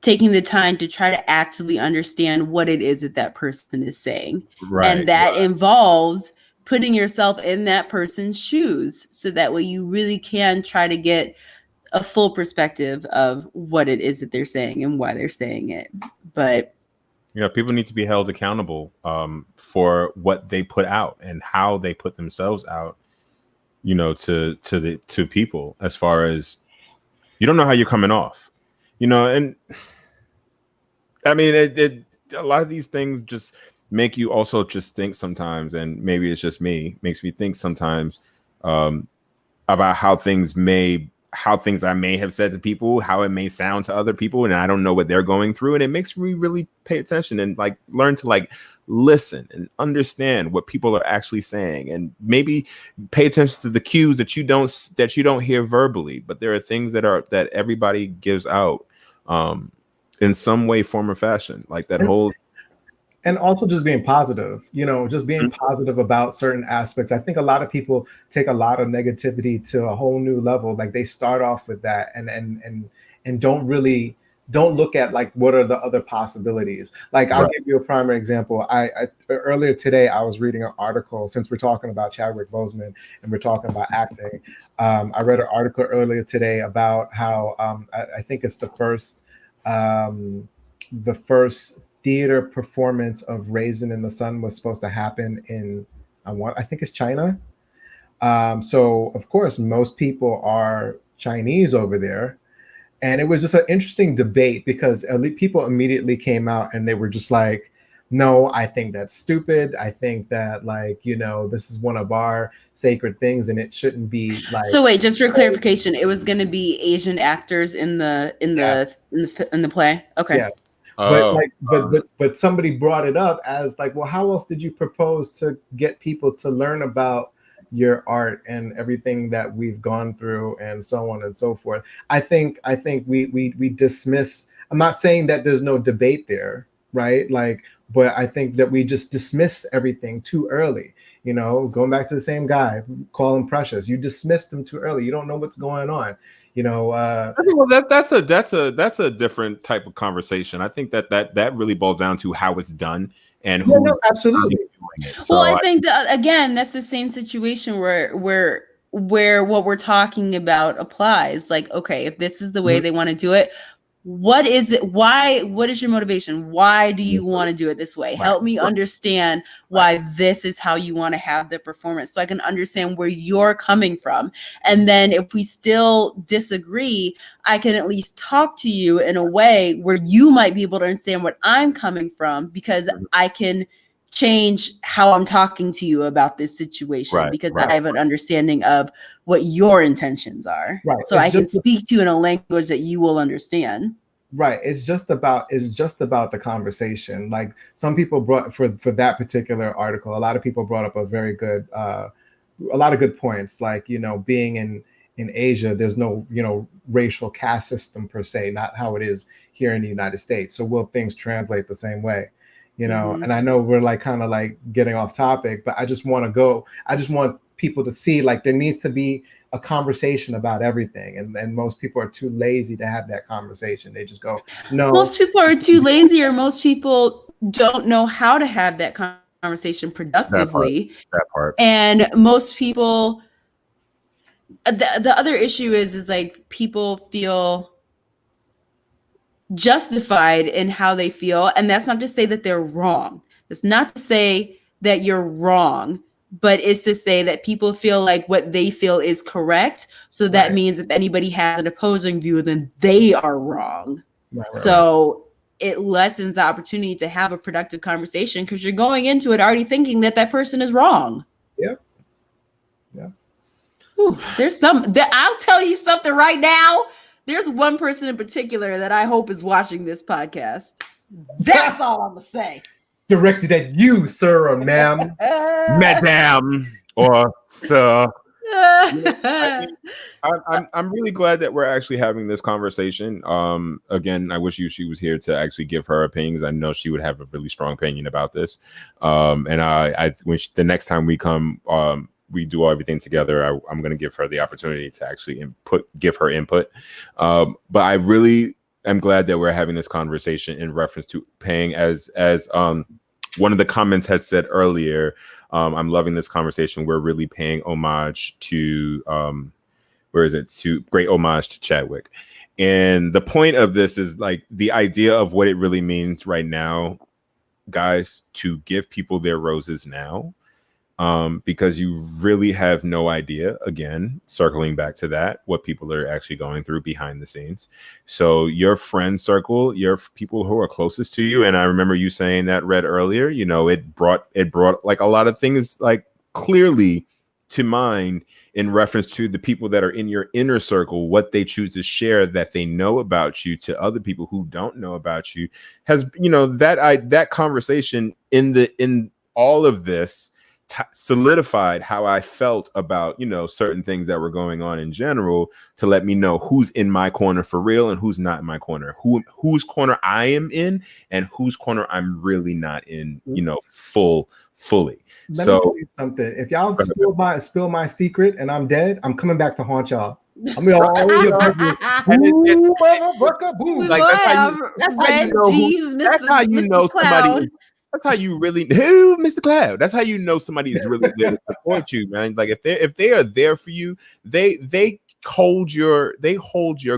taking the time to try to actively understand what it is that person is saying. And that involves putting yourself in that person's shoes so that way you really can try to get a full perspective of what it is that they're saying and why they're saying it. But people need to be held accountable for what they put out and how they put themselves out, to people, as far as you don't know how you're coming off, and I mean, a lot of these things just make you also just think sometimes, and maybe it's just makes me think sometimes about how things I may have said to people, how it may sound to other people, and I don't know what they're going through. And it makes me really pay attention and learn to listen and understand what people are actually saying, and maybe pay attention to the cues that you don't hear verbally. But there are things that everybody gives out in some way, form, or fashion, like that whole. And also just being positive, just being positive about certain aspects. I think a lot of people take a lot of negativity to a whole new level. Like they start off with that and don't look at what are the other possibilities. I'll give you a primary example. I earlier today, I was reading an article, since we're talking about Chadwick Boseman and we're talking about acting. I read an article earlier today about how I think it's the first theater performance of Raisin in the Sun was supposed to happen in, I think it's China. So of course, most people are Chinese over there. And it was just an interesting debate because people immediately came out and they were just like, no, I think that's stupid. I think that this is one of our sacred things and it shouldn't be like. So wait, just for clarification, it was going to be Asian actors in the play. Okay. Yeah. But somebody brought it up as well, how else did you propose to get people to learn about your art and everything that we've gone through and so on and so forth? I think we dismiss. I'm not saying that there's no debate there, right? But I think that we just dismiss everything too early. Going back to the same guy, call him precious. You dismissed him too early. You don't know what's going on. I think, well, that's a different type of conversation. I think that really boils down to how it's done and who. No, absolutely. Doing it. So I think again, that's the same situation where what we're talking about applies. Okay, if this is the way they want to do it, what is it? Why? What is your motivation? Why do you want to do it this way? Right. Help me understand why this is how you want to have the performance, so I can understand where you're coming from. And then if we still disagree, I can at least talk to you in a way where you might be able to understand what I'm coming from, because I can change how I'm talking to you about this situation, because I have an understanding of what your intentions are. Right. So I can speak to you in a language that you will understand. Right. It's just about the conversation. Like some people brought for that particular article, a lot of people brought up a very good a lot of good points. Like, being in Asia, there's no, racial caste system per se, not how it is here in the United States. So will things translate the same way? And I know we're like kind of like getting off topic, but I just want people to see like there needs to be a conversation about everything, and most people are too lazy to have that conversation. They just go, no. Most people are too lazy, or most people don't know how to have that conversation productively. That part. And most people, the other issue is like people feel justified in how they feel, and that's not to say that they're wrong. That's not to say that you're wrong, but it's to say that people feel like what they feel is correct. So that means if anybody has an opposing view, then they are wrong. So it lessens the opportunity to have a productive conversation because you're going into it already thinking that person is wrong. Yeah. There's I'll tell you something right now. There's one person in particular that I hope is watching this podcast. That's all I'm gonna say. Directed at you, sir or ma'am. Madam or sir. I'm really glad that we're actually having this conversation. Again, I wish she was here to actually give her opinions. I know she would have a really strong opinion about this. And I wish the next time we come, we do everything together, I'm going to give her the opportunity to actually give her input. But I really am glad that we're having this conversation in reference to paying, as one of the comments had said earlier. I'm loving this conversation. We're really paying homage to great homage to Chadwick. And the point of this is like the idea of what it really means right now, guys, to give people their roses now. Because you really have no idea, again, circling back to that, what people are actually going through behind the scenes. So your friend circle, your people who are closest to you, and I remember you saying that, Red, earlier, it brought like a lot of things like clearly to mind in reference to the people that are in your inner circle, what they choose to share that they know about you to other people who don't know about you, has, that conversation in all of this solidified how I felt about, certain things that were going on in general, to let me know who's in my corner for real and who's not in my corner, whose corner I am in and whose corner I'm really not in, fully. Let me tell you something. If y'all spill my secret and I'm dead, I'm coming back to haunt y'all. I'm gonna always that's how you know somebody. That's how you really who, Mr. Cloud. That's how you know somebody is really there to support you, man. Like if they are there for you, they hold your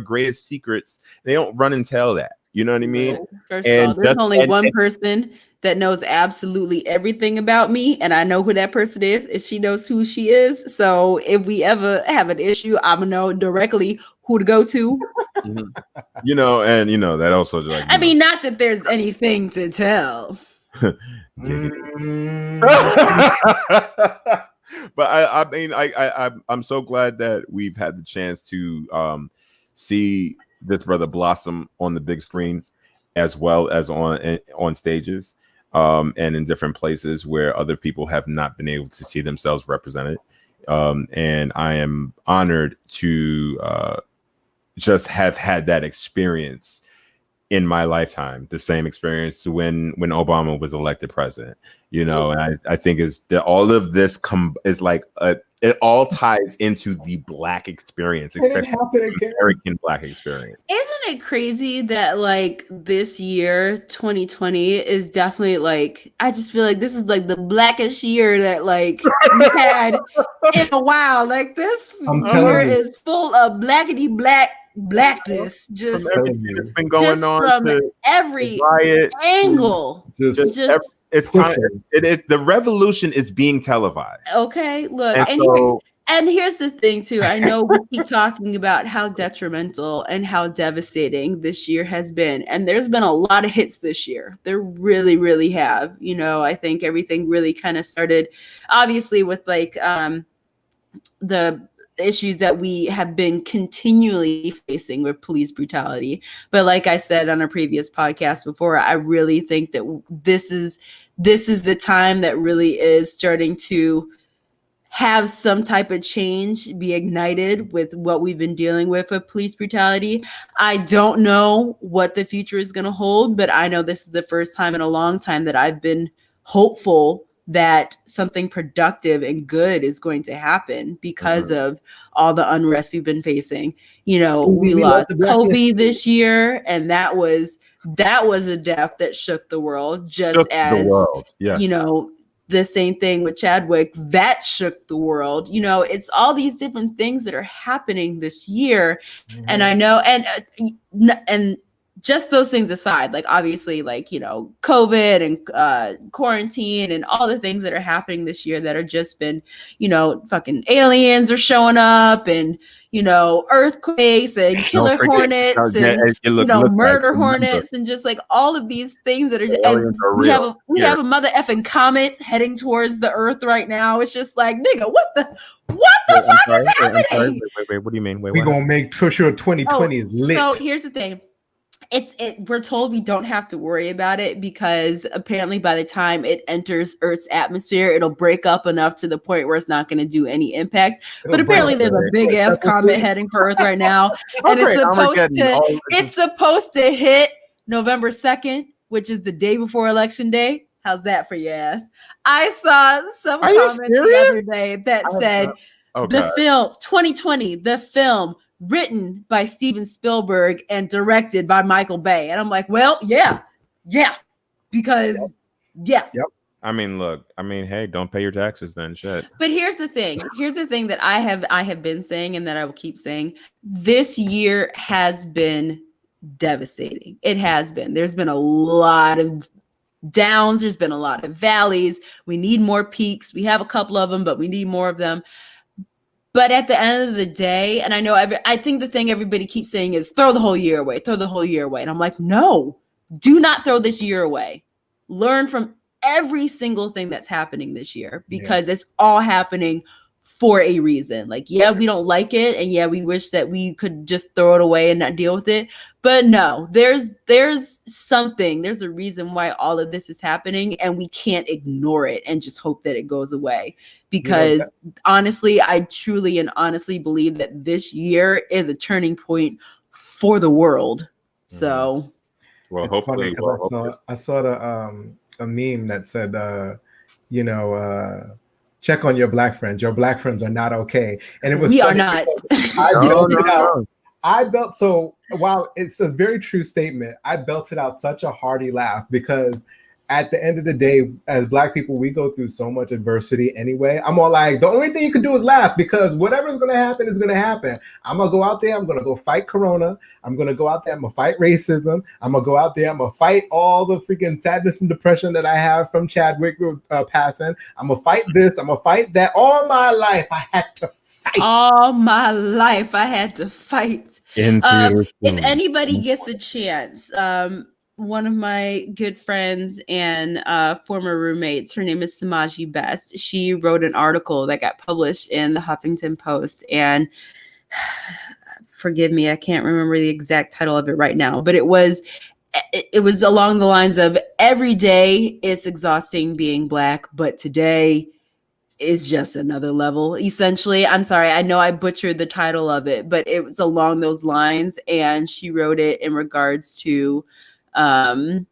greatest secrets. They don't run and tell that. You know what I mean? First of all, there's only one person that knows absolutely everything about me, and I know who that person is, and she knows who she is. So if we ever have an issue, I'm gonna know directly who to go to. And that also just like I mean, not that there's anything to tell. But I'm so glad that we've had the chance to see this brother blossom on the big screen, as well as on stages, and in different places where other people have not been able to see themselves represented. And I am honored to just have had that experience in my lifetime, the same experience when Obama was elected president, and I think is that all of this is like it all ties into the Black experience, especially the American Black experience. Isn't it crazy that like this year, 2020, is definitely like, I just feel like this is like the blackest year that like we've had in a while. Like this year is full of blackity blackness, just from everything that's been going on from every angle. It's time. The revolution is being televised. Okay, look, and here's the thing too. I know we keep talking about how detrimental and how devastating this year has been, and there's been a lot of hits this year. There really, really have. I think everything really kind of started, obviously, with like the issues that we have been continually facing with police brutality. But like I said on a previous podcast before, I really think that this is the time that really is starting to have some type of change be ignited with what we've been dealing with police brutality. I don't know what the future is going to hold, but I know this is the first time in a long time that I've been hopeful that something productive and good is going to happen because of all the unrest we've been facing. You know, we lost Kobe this year, and that was a death that shook the world, just as yes. You know, the same thing with Chadwick, that shook the world. You know, it's all these different things that are happening this year. And I know, and just those things aside, like obviously, like, you know, COVID and quarantine and all the things that are happening this year that are just been, you know, fucking aliens are showing up, and, you know, earthquakes and killer hornets and, you know, murder hornets and just like all of these things that are, and we have a mother effing comet heading towards the earth right now. It's just like, nigga, what the fuck is happening? Wait, what do you mean? We're gonna make sure 2020 is lit. So here's the thing. We're told we don't have to worry about it because apparently by the time it enters Earth's atmosphere, it'll break up enough to the point where it's not going to do any impact. But apparently there's a big ass comet heading for Earth right now, and it's supposed to hit November 2nd, which is the day before Election Day. How's that for your ass? I saw some comment the other day that said the film 2020, the film written by Steven Spielberg and directed by Michael Bay. And I'm like, well, yeah, because Yep. I mean, look, hey, don't pay your taxes then, shit. But here's the thing that I have been saying, and that I will keep saying, this year has been devastating. It has been. There's been a lot of downs. There's been a lot of valleys. We need more peaks. We have a couple of them, but we need more of them. But at the end of the day, and I know I think the thing everybody keeps saying is throw the whole year away. And I'm like, no, do not throw this year away. Learn from every single thing that's happening this year, because it's all happening for a reason. Like, yeah, we don't like it, and yeah, we wish that we could just throw it away and not deal with it. But no, there's a reason why all of this is happening, and we can't ignore it and just hope that it goes away. Because honestly, I truly and honestly believe that this year is a turning point for the world. So, well, hopefully, I saw a meme that said, check on your black friends. Your black friends are not okay. And it was we are not. I built, so while it's a very true statement, I belted out such a hearty laugh because at the end of the day, as black people, we go through so much adversity anyway. I'm all like, the only thing you can do is laugh, because whatever's going to happen is going to happen. I'm going to go out there. I'm going to go fight Corona. I'm going to go out there. I'm going to fight racism. I'm going to go out there. I'm going to fight all the freaking sadness and depression that I have from Chadwick passing. I'm going to fight this. I'm going to fight that. All my life, I had to fight. All my life, I had to fight. If anybody gets a chance, one of my good friends and former roommates, her name is Samaji Best. She wrote an article that got published in the Huffington Post, and forgive me, I can't remember the exact title of it right now, but it was along the lines of, every day it's exhausting being black, but today is just another level, essentially. I'm sorry, I know I butchered the title of it, but it was along those lines, and she wrote it in regards to the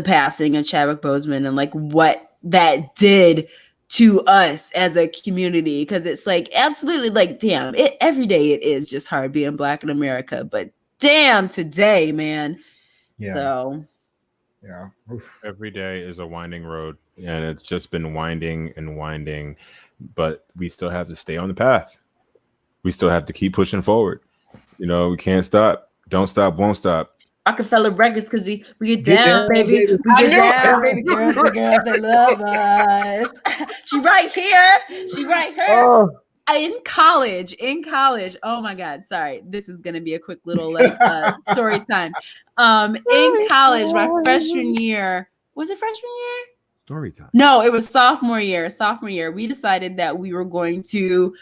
passing of Chadwick Boseman and like what that did to us as a community. Because it's like, absolutely, like, damn, every day it is just hard being black in America, but damn, today, man. So every day is a winding road, and it's just been winding and winding, but we still have to stay on the path. We still have to keep pushing forward. You know, we can't stop. Don't stop, won't stop. Rockefeller Records, because we get down, baby. We get down, baby. Girls, the girls that love us. She right here. Oh. In college. Oh my God. Sorry. This is going to be a quick little story time. In college, my freshman year, was it freshman year? Story time. No, it was sophomore year. We decided that we were going to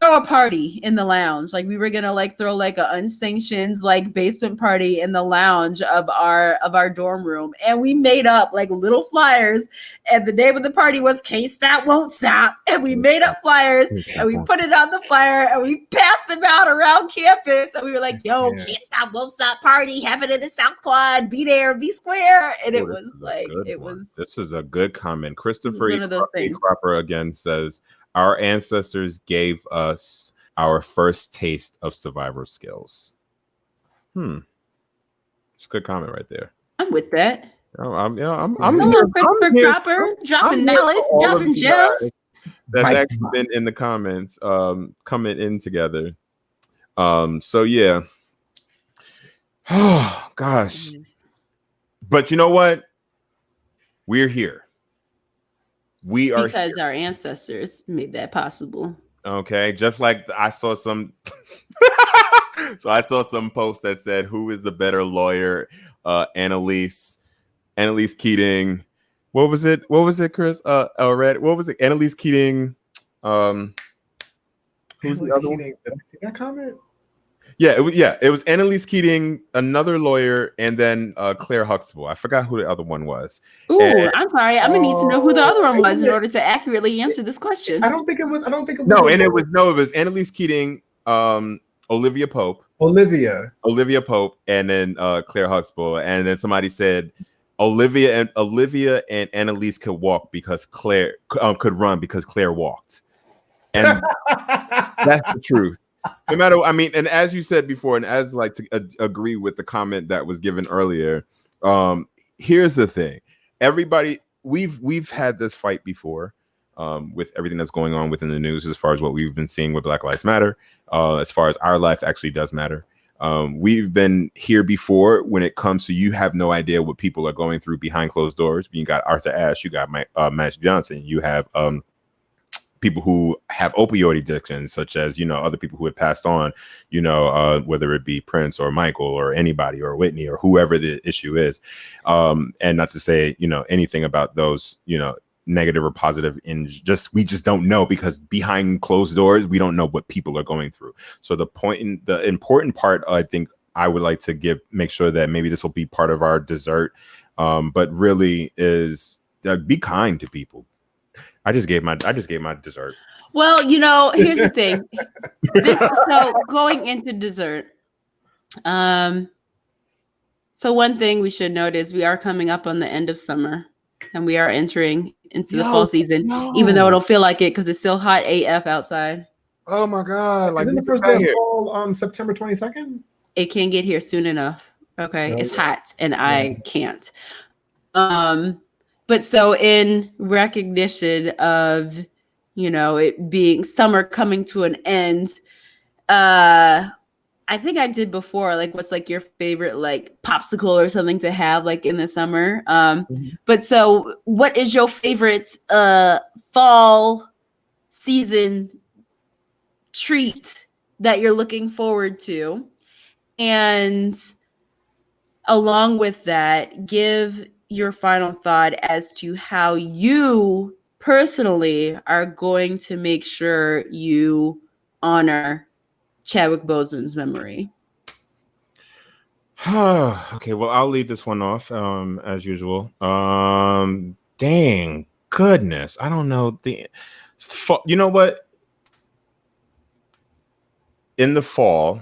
throw a party in the lounge. Like we were gonna like throw like an unsanctioned like basement party in the lounge of our dorm room, and we made up like little flyers. And the name of the party was "Can't Stop, Won't Stop," and we made up flyers and we put it on the flyer and we passed them out around campus. And we were like, "Yo, Can't Stop, Won't Stop party happening in the South Quad. Be there, be square." And it was like This is a good comment. Christopher one of those things. Cropper again says, our ancestors gave us our first taste of survivor skills. It's a good comment right there. I'm with that. I'm Come on, Christopher Cropper, dropping knowledge, dropping gems. That's actually been in the comments, coming in together. So yeah. Oh gosh. But you know what? We're here. We are because here. Our ancestors made that possible. Okay, just like I saw some so I saw some post that said, who is the better lawyer? Annalise Keating. What was it, Chris? Red, what was it? Annalise Keating. Who's the other one? Did I see that comment? Yeah, it was Annalise Keating, another lawyer, and then Claire Huxtable. I forgot who the other one was. I'm sorry. I'm gonna need to know who the other one was in order to accurately answer this question. I don't think it was. No, and it was Annalise Keating, Olivia Pope, and then Claire Huxtable, and then somebody said Olivia and Annalise could walk because Claire could run because Claire walked, and that's the truth. No matter, I mean, and as you said before, and as like to agree with the comment that was given earlier, here's the thing: everybody, we've had this fight before, with everything that's going on within the news, as far as what we've been seeing with Black Lives Matter, as far as our life actually does matter. We've been here before when it comes to you have no idea what people are going through behind closed doors. You got Arthur Ashe, you got Magic Johnson, you have people who have opioid addictions, such as, other people who had passed on, whether it be Prince or Michael or anybody or Whitney or whoever the issue is. And not to say, anything about those, negative or positive, we just don't know, because behind closed doors, we don't know what people are going through. So the important part, I think I would like to make sure that maybe this will be part of our dessert, but really is be kind to people. I just gave my dessert. Well, here's the thing. So going into dessert, so one thing we should note is we are coming up on the end of summer, and we are entering into the fall season, even though it don't feel like it because it's still hot AF outside. Oh my God! Isn't the first day of fall September 22nd? It can't get here soon enough. Okay, it's hot, and I can't. But so in recognition of, it being summer coming to an end, I think I did before, like, what's like your favorite like popsicle or something to have like in the summer. But so what is your favorite fall season treat that you're looking forward to? And along with that, give your final thought as to how you personally are going to make sure you honor Chadwick Boseman's memory. Okay, well, I'll lead this one off as usual. Dang goodness, I don't know you know what? In the fall.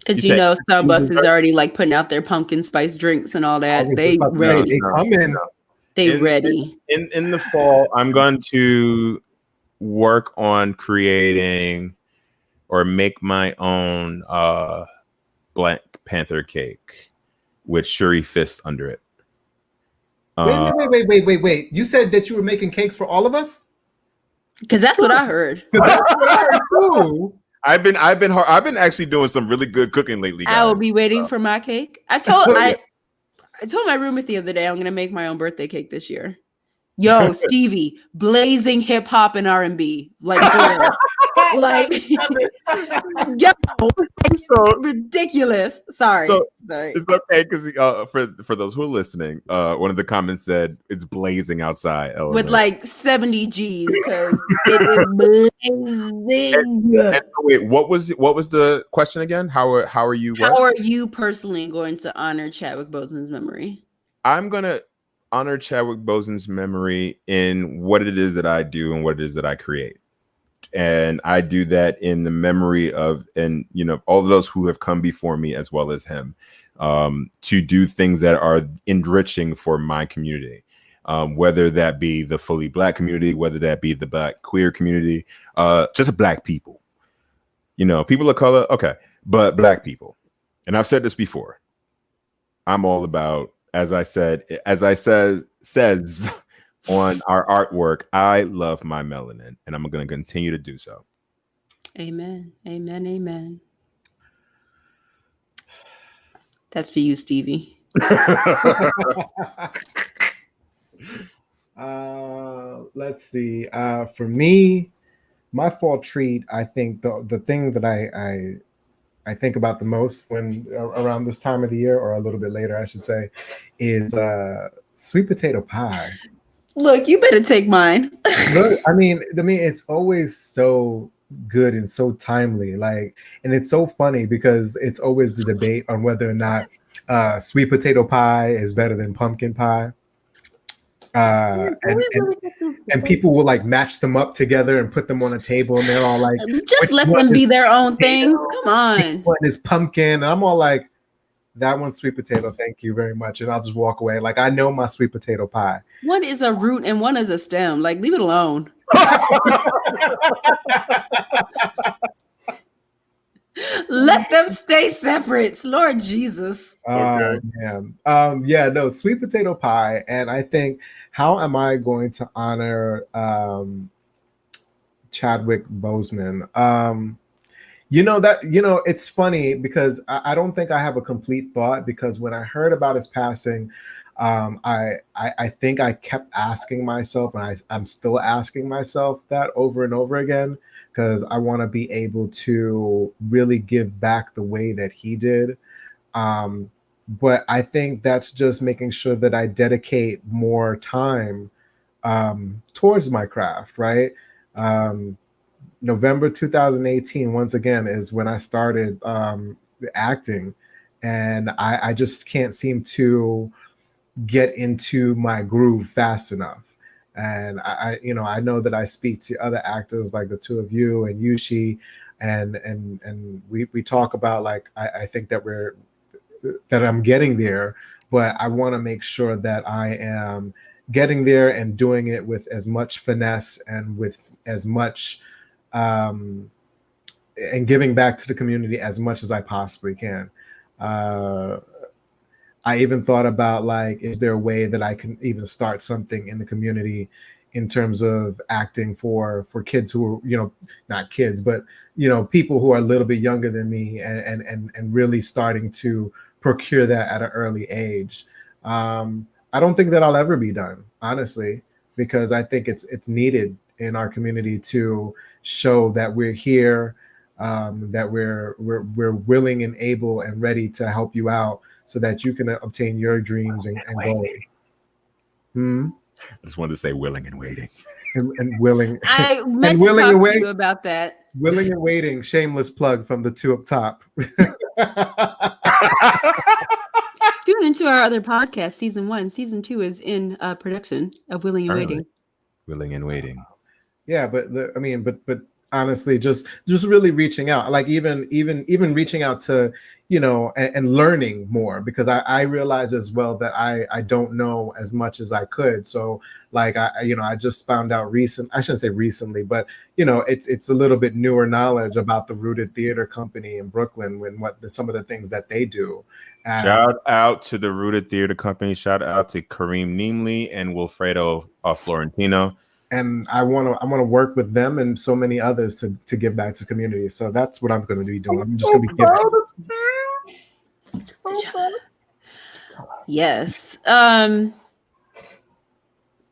Because Starbucks is already like putting out their pumpkin spice drinks and all that. They ready. They ready. In the fall, I'm going to work on creating or make my own Black Panther cake with Shuri Fist under it. Wait. You said that you were making cakes for all of us? Because that's what I heard. That's what I heard too. I've been actually doing some really good cooking lately, guys. I will be waiting for my cake. I told my roommate the other day I'm gonna make my own birthday cake this year. Yo, Stevie, blazing hip hop and R&B, like Like, yo, So ridiculous. Sorry. it's okay because for those who are listening, one of the comments said it's blazing outside. Eleanor. With like 70 G's because it is blazing. And wait, what was the question again? How are you? How are you personally going to honor Chadwick Boseman's memory? I'm gonna honor Chadwick Boseman's memory in what it is that I do and what it is that I create. And I do that in the memory of, and all of those who have come before me as well as him, to do things that are enriching for my community, whether that be the fully Black community, whether that be the Black queer community, just Black people, people of color, okay, but Black people. And I've said this before. I'm all about, as I says on our artwork, I love my melanin, and I'm going to continue to do so. Amen. Amen. Amen. That's for you, Stevie. Let's see. For me, my fall treat, I think the thing that I think about the most when around this time of the year, or a little bit later, I should say, is sweet potato pie. Look, you better take mine. Look, I mean, it's always so good and so timely. And it's so funny because it's always the debate on whether or not sweet potato pie is better than pumpkin pie. And people will match them up together and put them on a table, and they're all like, just let them be their own thing. Come on. One is pumpkin, and I'm all like, that one's sweet potato, thank you very much. And I'll just walk away. I know my sweet potato pie. One is a root and one is a stem. Leave it alone. Let them stay separate. Lord Jesus. Yeah, no, sweet potato pie. And I think, how am I going to honor Chadwick Boseman? It's funny because I don't think I have a complete thought, because when I heard about his passing, I think I kept asking myself, and I'm still asking myself that over and over again, because I want to be able to really give back the way that he did. But I think that's just making sure that I dedicate more time towards my craft, right? November 2018, once again, is when I started acting, and I just can't seem to get into my groove fast enough. And I know that I speak to other actors like the two of you and Yushi, and we talk about I think that I'm getting there, but I want to make sure that I am getting there and doing it with as much finesse and with as much and giving back to the community as much as I possibly can. I even thought about is there a way that I can even start something in the community in terms of acting for kids who are, not kids, but people who are a little bit younger than me, and really starting to procure that at an early age. I don't think that I'll ever be done, honestly, because I think it's needed in our community to show that we're here, that we're willing and able and ready to help you out so that you can obtain your dreams and goals. I just wanted to say willing and waiting. And willing. I meant to talk to you about that. Willing and waiting. Shameless plug from the two up top. Tune into our other podcast, season 1. Season 2 is in production of Willing and Waiting. Willing and waiting. Yeah, but honestly, just really reaching out, even reaching out to, and learning more, because I realize as well that I don't know as much as I could. So I just found out I shouldn't say recently, but it's a little bit newer knowledge about the Rooted Theater Company in Brooklyn, some of the things that they do. Shout out to the Rooted Theater Company. Shout out to Kareem Neemley and Wilfredo Florentino. And I want to work with them and so many others to give back to the community. So that's what I'm going to be doing. I'm just going to be giving. Yes.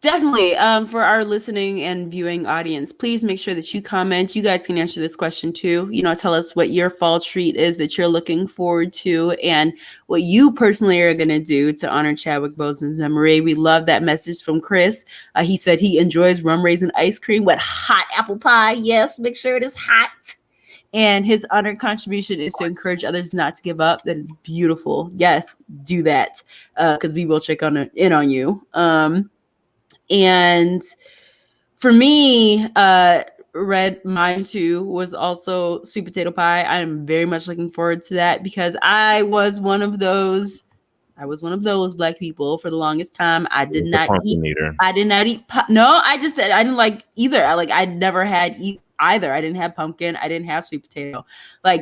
Definitely. For our listening and viewing audience, please make sure that you comment. You guys can answer this question too. Tell us what your fall treat is that you're looking forward to and what you personally are going to do to honor Chadwick Boseman's memory. We love that message from Chris. He said he enjoys rum raisin ice cream with hot apple pie. Yes, make sure it is hot. And his honor contribution is to encourage others not to give up. That is beautiful. Yes, do that because we will check in on you. And for me, mine too was also sweet potato pie. I am very much looking forward to that because I was one of those Black people for the longest time. I did not eat. I did not eat. No, I just said I didn't like either. I never had either. I didn't have pumpkin. I didn't have sweet potato.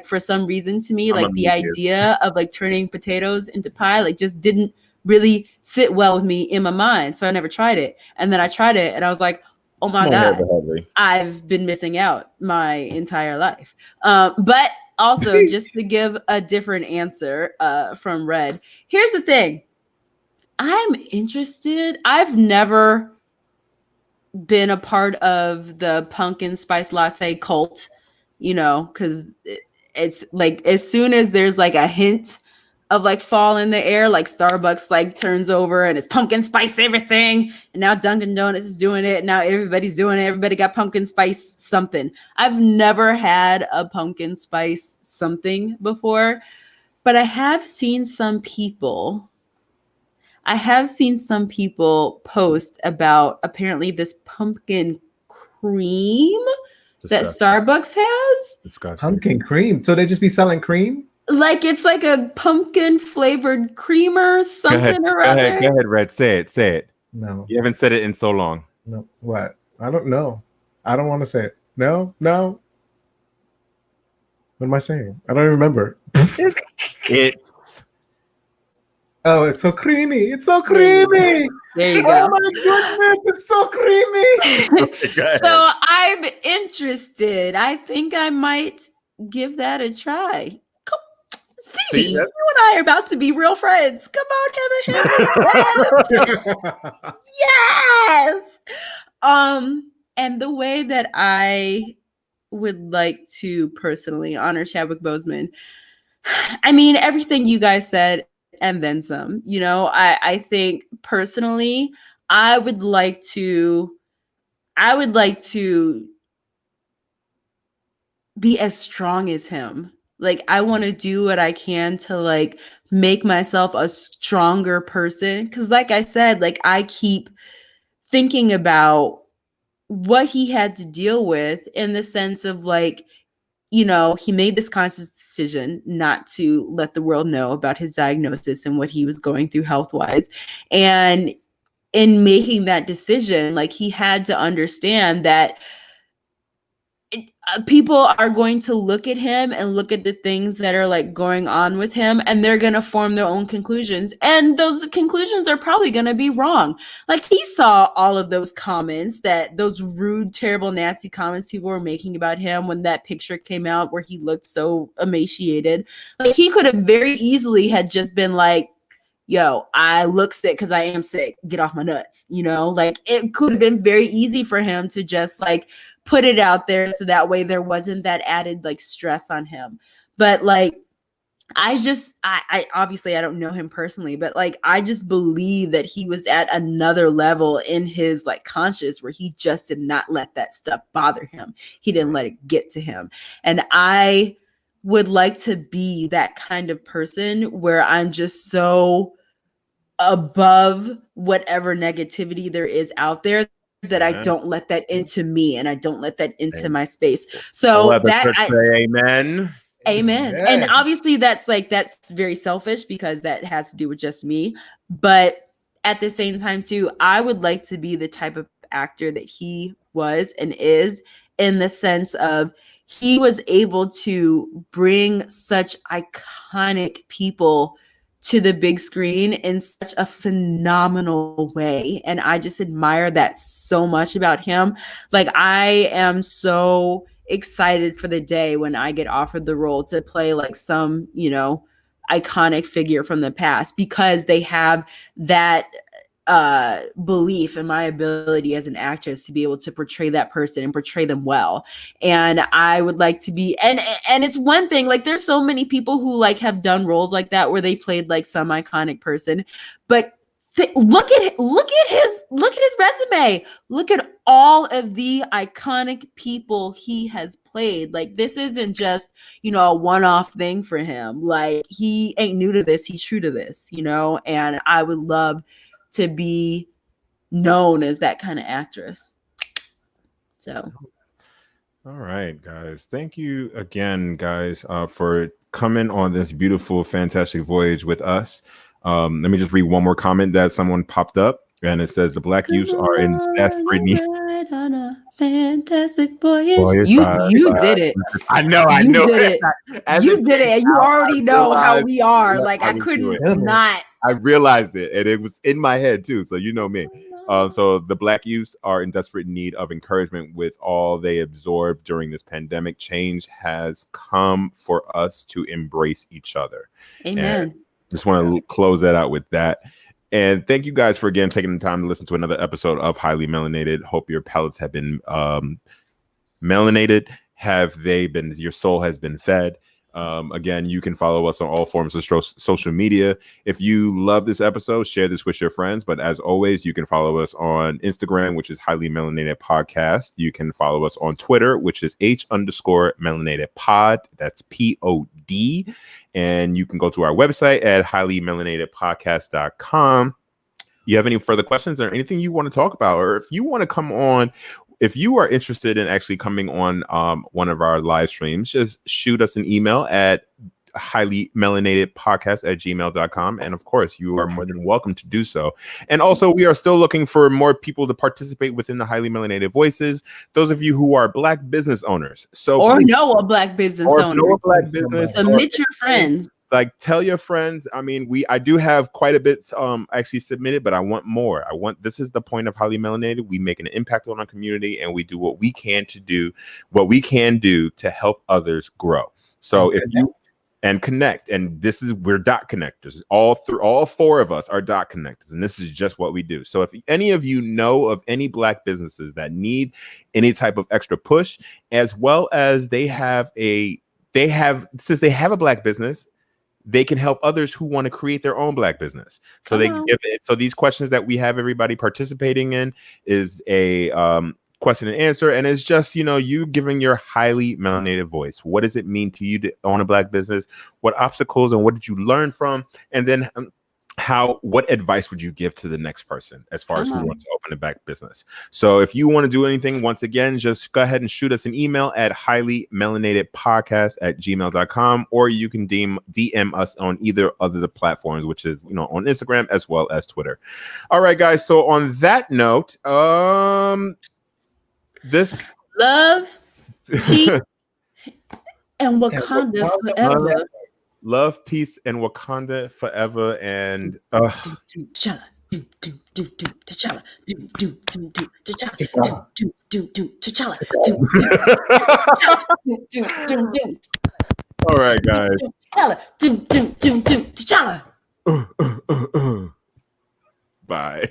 For some reason, to me, the idea of turning potatoes into pie, just didn't really sit well with me in my mind. So I never tried it. And then I tried it and I was like, oh my God, I've been missing out my entire life. But also just to give a different answer from Red, here's the thing. I'm interested. I've never been a part of the pumpkin spice latte cult, because it's as soon as there's a hint of fall in the air, Starbucks turns over and it's pumpkin spice everything, and now Dunkin' Donuts is doing it, and now everybody's doing it. Everybody got pumpkin spice something. I've never had a pumpkin spice something before, but I have seen some people post about apparently this pumpkin cream that Starbucks has. Disgusting. Pumpkin cream. So they just be selling cream? It's a pumpkin flavored creamer, something or other. Go ahead, Red. Say it. No. You haven't said it in so long. No. What? I don't know. I don't want to say it. No. What am I saying? I don't even remember. Oh, it's so creamy. It's so creamy. There you go. Oh my goodness, it's so creamy. So I'm interested. I think I might give that a try. Stevie, you and I are about to be real friends. Come on, Heather. Yes. And the way that I would like to personally honor Chadwick Boseman, I mean, everything you guys said and then some. I think personally, I would like to be as strong as him. I want to do what I can to make myself a stronger person. Cause like I said, I keep thinking about what he had to deal with in the sense of he made this conscious decision not to let the world know about his diagnosis and what he was going through health-wise. And in making that decision, he had to understand that people are going to look at him and look at the things that are going on with him, and they're going to form their own conclusions. And those conclusions are probably going to be wrong. He saw all of those comments, those rude, terrible, nasty comments people were making about him when that picture came out where he looked so emaciated. He could have very easily had just been yo, I look sick because I am sick. Get off my nuts. It could have been very easy for him to just put it out there so that way there wasn't that added stress on him. But I obviously I don't know him personally, but I just believe that he was at another level in his conscious where he just did not let that stuff bother him. He didn't let it get to him. And I would like to be that kind of person where I'm just so above whatever negativity there is out there that I don't let that into me and I don't let that into my space. So amen. Amen. Yeah. And obviously that's very selfish because that has to do with just me. But at the same time too, I would like to be the type of actor that he was and is, in the sense of he was able to bring such iconic people to the big screen in such a phenomenal way. And I just admire that so much about him. I am so excited for the day when I get offered the role to play some, iconic figure from the past, because they have that belief in my ability as an actress to be able to portray that person and portray them well. And I would like to be, and it's one thing, like there's so many people who like have done roles like that where they played like some iconic person, but look at his resume. Look at all of the iconic people he has played. Like this isn't just, a one-off thing for him. Like he ain't new to this, he's true to this, and I would love to be known as that kind of actress. So all right, guys, thank you again, guys, for coming on this beautiful, fantastic voyage with us. Let me just read one more comment that someone popped up, and it says the Black youths are in desperate need. On a fantastic voyage. You did it. I know. You did it. You did it. You already know how we are. Like I couldn't not. I realized it, and it was in my head too. So you know me. So the Black youths are in desperate need of encouragement with all they absorbed during this pandemic. Change has come for us to embrace each other. Amen. And just want to close that out with that. And thank you guys for again taking the time to listen to another episode of Highly Melanated. Hope your palates have been melanated. Your soul has been fed. Again, you can follow us on all forms of social media. If you love this episode, share this with your friends. But as always, you can follow us on Instagram, which is Highly Melanated Podcast. You can follow us on Twitter, which is H_Melanated Pod. That's POD. And you can go to our website at highlymelanatedpodcast.com. You have any further questions or anything you want to talk about, or if you want to come on, if you are interested in actually coming on one of our live streams, just shoot us an email at highlymelanatedpodcast@gmail.com. And of course, you are more than welcome to do so. And also, we are still looking for more people to participate within the Highly Melanated Voices. Those of you who are Black business owners. Or know a Black business owner. Submit your friends. Like tell your friends. I mean, I do have quite a bit actually submitted, but I want more. This is the point of Highly Melanated. We make an impact on our community, and we do what we can to to help others grow. So if you connect, and we're dot connectors. All four of us are dot connectors, and this is just what we do. So if any of you know of any Black businesses that need any type of extra push, as well as since they have a Black business, they can help others who want to create their own Black business. So so these questions that we have everybody participating in is a question and answer, and it's just you giving your highly melanated voice. What does it mean to you to own a Black business? What obstacles and what did you learn from? And then what advice would you give to the next person as far as who wants to open a Black business? So if you want to do anything, once again, just go ahead and shoot us an email at highlymelanatedpodcast@gmail.com, or you can DM us on either of the platforms, which is on Instagram as well as Twitter. All right, guys. So on that note, this love, peace, and Wakanda forever. Love, peace, and Wakanda forever. And all right, guys. Bye.